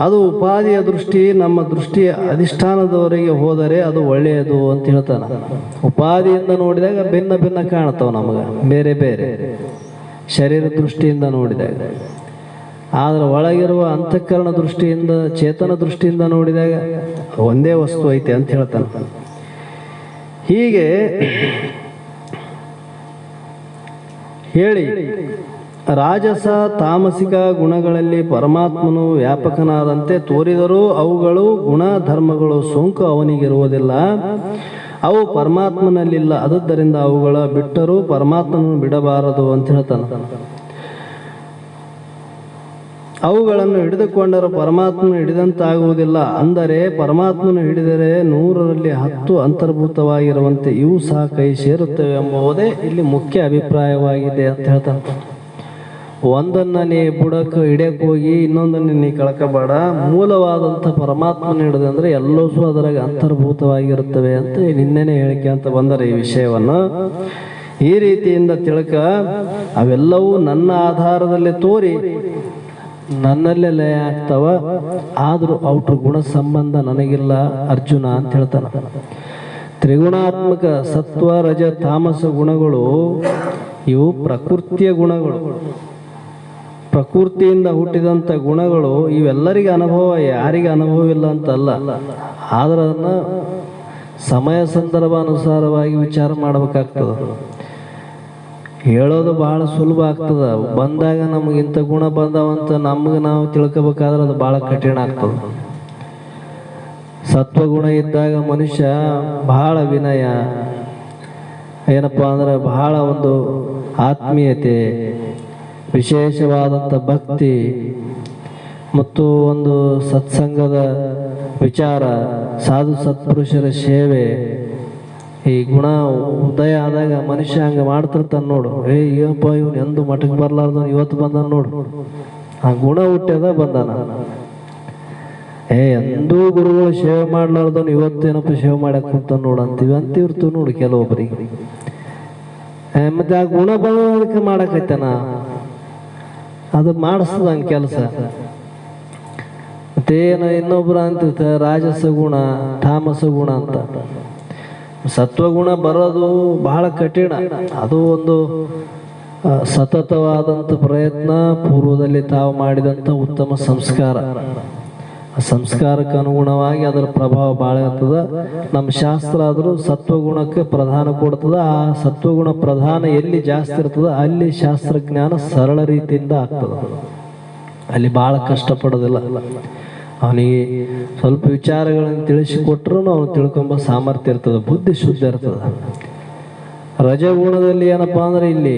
Speaker 2: ಅದು ಉಪಾಧಿಯ ದೃಷ್ಟಿ. ನಮ್ಮ ದೃಷ್ಟಿಯ ಅಧಿಷ್ಠಾನದವರೆಗೆ ಹೋದರೆ ಅದು ಒಳ್ಳೆಯದು ಅಂತ ಹೇಳ್ತಾನೆ. ಉಪಾಧಿಯಿಂದ ನೋಡಿದಾಗ ಭಿನ್ನ ಭಿನ್ನ ಕಾಣ್ತಾವ ನಮಗೆ, ಬೇರೆ ಬೇರೆ ಶರೀರ ದೃಷ್ಟಿಯಿಂದ ನೋಡಿದಾಗ. ಆದರೆ ಒಳಗಿರುವ ಅಂತಃಕರಣ ದೃಷ್ಟಿಯಿಂದ, ಚೇತನ ದೃಷ್ಟಿಯಿಂದ ನೋಡಿದಾಗ ಒಂದೇ ವಸ್ತು ಐತೆ ಅಂತ ಹೇಳ್ತಾನೆ. ಹೀಗೆ ಹೇಳಿ ರಾಜಸ ತಾಮಸಿಕ ಗುಣಗಳಲ್ಲಿ ಪರಮಾತ್ಮನು ವ್ಯಾಪಕನಾದಂತೆ ತೋರಿದರೂ ಅವುಗಳು ಗುಣ ಧರ್ಮಗಳು ಸೋಂಕು ಅವನಿಗಿರುವುದಿಲ್ಲ, ಅವು ಪರಮಾತ್ಮನಲ್ಲಿಲ್ಲ. ಆದುದರಿಂದ ಅವುಗಳ ಬಿಟ್ಟರೂ ಪರಮಾತ್ಮನನ್ನು ಬಿಡಬಾರದು ಅಂತ ಹೇಳ್ತಾನೆ. ಅವುಗಳನ್ನು ಹಿಡಿದುಕೊಂಡರೂ ಪರಮಾತ್ಮನ ಹಿಡಿದಂತಾಗುವುದಿಲ್ಲ. ಅಂದರೆ ಪರಮಾತ್ಮನ ಹಿಡಿದರೆ 100ರಲ್ಲಿ 10 ಅಂತರ್ಭೂತವಾಗಿರುವಂತೆ ಇವು ಸಹ ಕೈ ಸೇರುತ್ತವೆ ಎಂಬುದೇ ಇಲ್ಲಿ ಮುಖ್ಯ ಅಭಿಪ್ರಾಯವಾಗಿದೆ ಅಂತ ಹೇಳ್ತಾನೆ. ಒಂದನ್ನ ನೀ ಬುಡಕ್ಕೆ ಹಿಡಿಯಕ್ಕೆ ಹೋಗಿ ಇನ್ನೊಂದನ್ನು ನೀ ಕಳ್ಕೋಬೇಡ. ಮೂಲವಾದಂಥ ಪರಮಾತ್ಮನ ಹಿಡಿದು ಅಂದ್ರೆ ಎಲ್ಲವೂ ಅದರಾಗ ಅಂತರ್ಭೂತವಾಗಿರುತ್ತವೆ ಅಂತ ನಿನ್ನೆನೆ ಹೇಳಿಕೆ ಅಂತ ಬಂದರೆ ಈ ವಿಷಯವನ್ನು ಈ ರೀತಿಯಿಂದ ತಿಳ್ಕ ಅವೆಲ್ಲವೂ ನನ್ನ ಆಧಾರದಲ್ಲಿ ತೋರಿ ನನ್ನಲ್ಲೇ ಲಯ ಆಗ್ತಾವ. ಆದರೂ ಅವ್ರ ಗುಣ ಸಂಬಂಧ ನನಗಿಲ್ಲ ಅರ್ಜುನ ಅಂತ ಹೇಳ್ತಾನ. ತ್ರಿಗುಣಾತ್ಮಕ ಸತ್ವ ರಜ ತಾಮಸ ಗುಣಗಳು ಇವು ಪ್ರಕೃತಿಯ ಗುಣಗಳು. ಪ್ರಕೃತಿಯಿಂದ ಹುಟ್ಟಿದಂಥ ಗುಣಗಳು ಇವೆಲ್ಲರಿಗೆ ಅನುಭವ, ಯಾರಿಗೆ ಅನುಭವ ಇಲ್ಲ ಅಂತಲ್ಲ. ಆದ್ರೆ ಅದನ್ನ ಸಮಯ ಸಂದರ್ಭ ಅನುಸಾರವಾಗಿ ವಿಚಾರ ಮಾಡಬೇಕಾಗ್ತದ. ಹೇಳೋದು ಬಹಳ ಸುಲಭ ಆಗ್ತದ, ಬಂದಾಗ ನಮಗಿಂತ ಗುಣ ಬಂದವಂತ ನಮ್ಗೆ ನಾವು ತಿಳ್ಕೊಬೇಕಾದ್ರೆ ಅದು ಬಹಳ ಕಠಿಣ ಆಗ್ತದ. ಸತ್ವಗುಣ ಇದ್ದಾಗ ಮನುಷ್ಯ ಬಹಳ ವಿನಯ, ಏನಪ್ಪಾ ಅಂದ್ರೆ ಬಹಳ ಒಂದು ಆತ್ಮೀಯತೆ, ವಿಶೇಷವಾದಂಥ ಭಕ್ತಿ ಮತ್ತು ಒಂದು ಸತ್ಸಂಗದ ವಿಚಾರ, ಸಾಧು ಸತ್ಪುರುಷರ ಸೇವೆ, ಈ ಗುಣ ಉದಯ ಆದಾಗ ಮನುಷ್ಯ ಹಂಗೆ ಮಾಡ್ತಿರ್ತಾನೆ ನೋಡು. ಏನಪ್ಪ ಇವನು ಎಂದು ಮಠಕ್ಕೆ ಬರ್ಲಾರ್ದ ಇವತ್ತು ಬಂದಾನ ನೋಡು, ಆ ಗುಣ ಹುಟ್ಟ್ಯದ ಬಂದಾನ. ಎಂದೂ ಗುರುಗಳು ಸೇವೆ ಮಾಡ್ಲಾರ್ದವನು ಇವತ್ತೇನಪ್ಪ ಸೇವೆ ಮಾಡಕ್ ಕುಂತಾನ ನೋಡು ಅಂತಿರ್ತೀವಿ ನೋಡು ಕೆಲವೊಬ್ಬರಿಗೆ. ಮತ್ತೆ ಆ ಗುಣ ಬಂದಕ್ಕೆ ಮಾಡಕೈತಾನ, ಅದು ಮಾಡಿಸ್ತದ ಹಂಗೆ ಕೆಲಸ. ಮತ್ತೇನು ಇನ್ನೊಬ್ರು ಅಂತಿರ್ತಾರೆ ರಾಜಸ ಗುಣ ತಾಮಸ ಗುಣ ಅಂತ. ಸತ್ವಗುಣ ಬರೋದು ಬಹಳ ಕಠಿಣ. ಅದು ಒಂದು ಸತತವಾದಂಥ ಪ್ರಯತ್ನ, ಪೂರ್ವದಲ್ಲಿ ತಾವು ಮಾಡಿದಂಥ ಉತ್ತಮ ಸಂಸ್ಕಾರ. ಸಂಸ್ಕಾರಕ್ಕೆ ಅನುಗುಣವಾಗಿ ಅದರ ಪ್ರಭಾವ ಭಾಳ ಇರ್ತದ. ನಮ್ಮ ಶಾಸ್ತ್ರ ಆದರೂ ಸತ್ವಗುಣಕ್ಕೆ ಪ್ರಧಾನ ಕೊಡ್ತದ. ಆ ಸತ್ವಗುಣ ಪ್ರಧಾನ ಎಲ್ಲಿ ಜಾಸ್ತಿ ಇರ್ತದ ಅಲ್ಲಿ ಶಾಸ್ತ್ರಜ್ಞಾನ ಸರಳ ರೀತಿಯಿಂದ ಆಗ್ತದ. ಅಲ್ಲಿ ಭಾಳ ಕಷ್ಟಪಡೋದಿಲ್ಲ. ಅವನಿಗೆ ಸ್ವಲ್ಪ ವಿಚಾರಗಳನ್ನು ತಿಳಿಸಿಕೊಟ್ರು ಅವನು ತಿಳ್ಕೊಂಬ ಸಾಮರ್ಥ್ಯ ಇರ್ತದೆ, ಬುದ್ಧಿ ಶುದ್ಧ ಇರ್ತದೆ. ರಜಗುಣದಲ್ಲಿ ಏನಪ್ಪಾ ಅಂದ್ರೆ ಇಲ್ಲಿ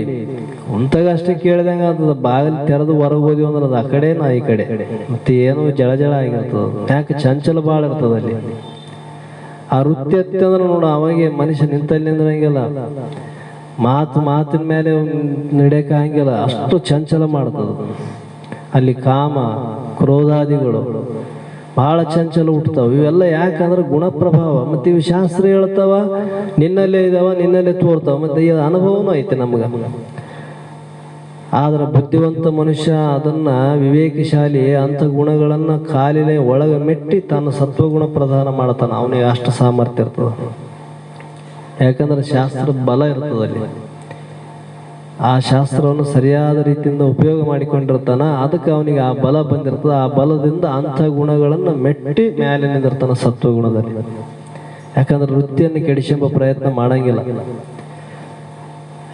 Speaker 2: ಕುಂತಾಗಷ್ಟೇ ಕೇಳ್ದಂಗೆ ಆಗ್ತದ. ಬಾಗಿಲು ತೆರೆದು ಹೊರಗೆ ಹೋದ್ವಿ ಅಂದ್ರೆ ಅದು ಆ ಕಡೆ ನಾ ಈ ಕಡೆ, ಮತ್ತೆ ಏನೋ ಜಳ ಆಗಿರ್ತದ. ಯಾಕೆ ಚಂಚಲ ಭಾಳ ಇರ್ತದ ಅಲ್ಲಿ. ಆ ವೃತ್ತಿ ಅಂದ್ರೆ ನೋಡು, ಅವಾಗೆ ಮನುಷ್ಯ ನಿಂತಲ್ಲಿ ನಿಂದ್ರಂಗಿಲ್ಲ, ಮಾತಿನ ಮೇಲೆ ನಡೆಯಕ್ಕೆ ಹಂಗಿಲ್ಲ, ಅಷ್ಟು ಚಂಚಲ ಮಾಡ್ತದ ಅಲ್ಲಿ. ಕಾಮ ಕ್ರೋಧಾದಿಗಳು ಬಹಳ ಚಂಚಲ ಹುಟ್ಟತಾವ. ಇವೆಲ್ಲ ಯಾಕಂದ್ರೆ ಗುಣಪ್ರಭಾವ. ಮತ್ತೆ ಇವು ಶಾಸ್ತ್ರ ಹೇಳ್ತಾವ ನಿನ್ನಲ್ಲೇ ಇದಾವ, ನಿನ್ನಲ್ಲೇ ತೋರ್ತಾವ. ಮತ್ತೆ ಈ ಅನುಭವನೂ ಐತೆ ನಮ್ಗ. ಆದ್ರೆ ಬುದ್ಧಿವಂತ ಮನುಷ್ಯ ಅದನ್ನ ವಿವೇಕಶಾಲಿ ಅಂತ ಗುಣಗಳನ್ನ ಕಾಲಿಲೆ ಒಳಗೆ ಮೆಟ್ಟಿ ತನ್ನ ಸತ್ವಗುಣ ಪ್ರದಾನ ಮಾಡ್ತಾನ. ಅವನಿಗೆ ಅಷ್ಟು ಸಾಮರ್ಥ್ಯ ಇರ್ತದ. ಯಾಕಂದ್ರೆ ಶಾಸ್ತ್ರದ ಬಲ ಇರ್ತದಲ್ಲಿ. ಆ ಶಾಸ್ತ್ರವನ್ನು ಸರಿಯಾದ ರೀತಿಯಿಂದ ಉಪಯೋಗ ಮಾಡಿಕೊಂಡಿರ್ತಾನ. ಅದಕ್ಕೆ ಅವನಿಗೆ ಆ ಬಲ ಬಂದಿರ್ತದ. ಆ ಬಲದಿಂದ ಅಂಥ ಗುಣಗಳನ್ನು ಮೆಟ್ಟಿ ಮೇಲೆ ನಿಂದಿರ್ತಾನ ಸತ್ವಗುಣದಲ್ಲಿ. ಯಾಕಂದ್ರೆ ವೃತ್ತಿಯನ್ನು ಕೆಡಿಸೆಂಬ ಪ್ರಯತ್ನ ಮಾಡಂಗಿಲ್ಲ.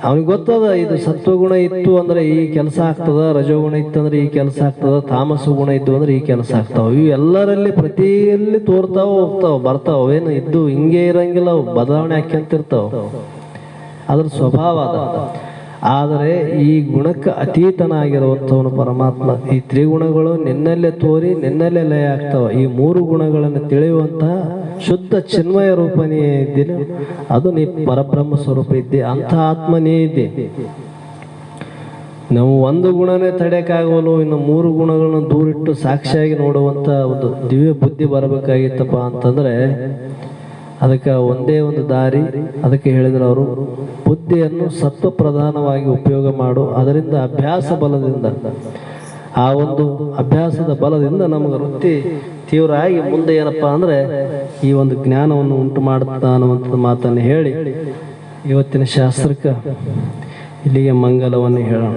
Speaker 2: ಅವನಿಗೆ ಗೊತ್ತದ ಇದು ಸತ್ವಗುಣ ಇತ್ತು ಅಂದ್ರೆ ಈ ಕೆಲಸ ಆಗ್ತದ, ರಜೋಗುಣ ಇತ್ತು ಅಂದ್ರೆ ಈ ಕೆಲಸ ಆಗ್ತದ, ತಾಮಸ ಗುಣ ಇದ್ದು ಅಂದ್ರೆ ಈ ಕೆಲಸ ಆಗ್ತಾವ. ಇವು ಎಲ್ಲರಲ್ಲಿ ಪ್ರತಿಯಲ್ಲಿ ತೋರ್ತಾವ, ಹೋಗ್ತಾವ, ಬರ್ತಾವ. ಅವೇನು ಇದ್ದು ಹಿಂಗೆ ಇರಂಗಿಲ್ಲ, ಅವು ಬದಲಾವಣೆ ಆಕ್ಯಂತಿರ್ತಾವ. ಅದ್ರ ಸ್ವಭಾವ ಅದ. ಆದರೆ ಈ ಗುಣಕ್ಕೆ ಅತೀತನಾಗಿರುವಂಥವನು ಪರಮಾತ್ಮ. ಈ ತ್ರಿಗುಣಗಳು ನಿನ್ನಲ್ಲೇ ತೋರಿ ನಿನ್ನಲ್ಲೇ ಲಯ ಆಗ್ತಾವ. ಈ ಮೂರು ಗುಣಗಳನ್ನು ತಿಳಿಯುವಂತಹ ಶುದ್ಧ ಚಿನ್ಮಯ ರೂಪ ನೀ ಇದ್ದೀನಿ, ಅದು ನೀ ಪರಬ್ರಹ್ಮ ಸ್ವರೂಪ ಇದ್ದೆ, ಅಂಥ ಆತ್ಮ ನೀ ಇದ್ದೆ. ನಾವು ಒಂದು ಗುಣನೇ ತಡೆಯಕ್ಕಾಗವಲ್ಲ, ಇನ್ನು ಮೂರು ಗುಣಗಳನ್ನು ದೂರಿಟ್ಟು ಸಾಕ್ಷಿಯಾಗಿ ನೋಡುವಂತ ಒಂದು ದಿವ್ಯ ಬುದ್ಧಿ ಬರಬೇಕಾಗಿತ್ತಪ್ಪ ಅಂತಂದ್ರೆ ಅದಕ್ಕೆ ಒಂದೇ ಒಂದು ದಾರಿ. ಅದಕ್ಕೆ ಹೇಳಿದ್ರು ಅವರು, ಬುದ್ಧಿಯನ್ನು ಸತ್ವ ಪ್ರಧಾನವಾಗಿ ಉಪಯೋಗ ಮಾಡು. ಅದರಿಂದ ಅಭ್ಯಾಸ ಬಲದಿಂದ, ಆ ಒಂದು ಅಭ್ಯಾಸದ ಬಲದಿಂದ ನಮಗೆ ವೃತ್ತಿ ತೀವ್ರ ಆಗಿ ಮುಂದೆ ಏನಪ್ಪಾ ಅಂದ್ರೆ ಈ ಒಂದು ಜ್ಞಾನವನ್ನು ಉಂಟು ಮಾಡುತ್ತಾ ಅನ್ನುವಂಥ ಮಾತನ್ನು ಹೇಳಿ ಇವತ್ತಿನ ಶಾಸ್ತ್ರಕ್ಕೆ ಇಲ್ಲಿಗೆ ಮಂಗಲವನ್ನು ಹೇಳೋಣ.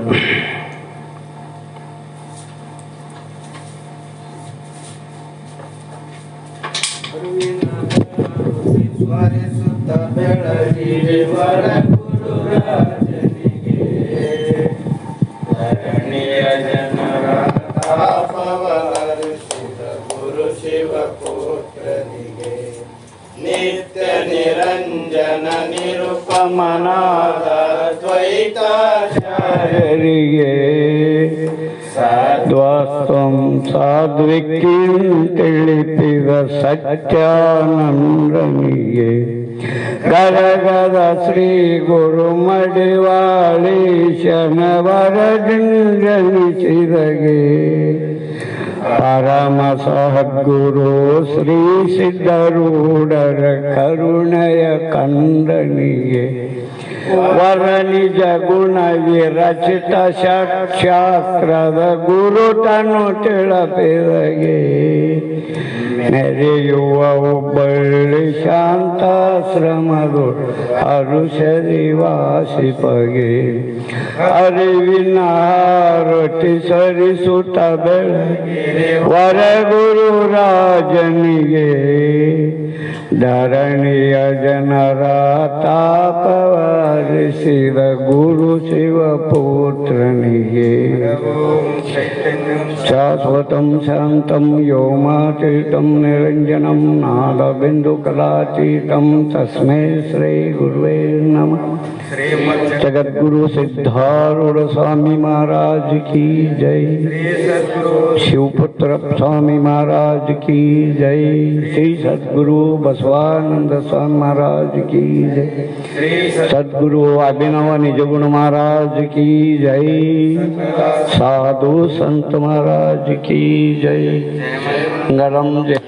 Speaker 1: ನಿತ್ಯ ನಿರಂಜನ ನಿರುಪಮನಾದ ದ್ವೈತಾಚಾರ್ಯರಿಗೆ ಸಾಧ್ವಸ್ವಂ ಸಾಧ್ವಿಕ್ಕಿಂ ತಿಳಿಪಿದ ಸತ್ಯಾನಂದನಿಗೆ ಗರಗದ ಶ್ರೀ ಗುರು ಮಡಿವಾಳಿ ಶನವರದಿಂಜನಿಸಿದಗೆ ಪರಮ ಸದ್ಗುರು ಶ್ರೀ ಸಿದ್ಧರೂಢರ ಕರುಣೆಯ ಕಂದನಿಗೆ ವರ ನಿಜ ಗುಣ ವಿರಚಿತ ಶಾಸ್ತ್ರದ ಗುರುತನು ತಿಳಪಿದಗೆ ಮೆರೆಯುವ ಒಬ್ಬಳ್ಳಿ ಶಾಂತಾಶ್ರಮದು ಅರುಷರಿ ವಾಸಿಪಗೆ ಅರಿವಿನ ರೊಟ್ಟಿ ಸರಿಸುತ್ತ ಬೆಳಗಿರೆ ವರಗುರು ರಾಜನಿಗೆ ಧರಣಿಯ ಜನರ ತಾಪವಾರಿಸಿದ ಗುರು ಶಿವಪುತ್ರನಿಗೆ ಶಾಶ್ವತಂ ಶಾಂತಂ ವ್ಯೋಮಾತೀತಂ ನಿರಂಜನಂ ನಾದಬಿಂದು ಕಲಾತೀತಂ ತಸ್ಮೈ ಶ್ರೀ ಗುರುವೇ ನಮಃ. जगद्गुरु सिद्धारूढ़ स्वामी महाराज की जय, शिवपुत्र स्वामी महाराज की जय, श्री सद्गुरु बसवानंद स्वामी महाराज की जय, सद्गुरु अभिनव निजगुण महाराज की जय, साधु संत महाराज की जय। मंगलम जय।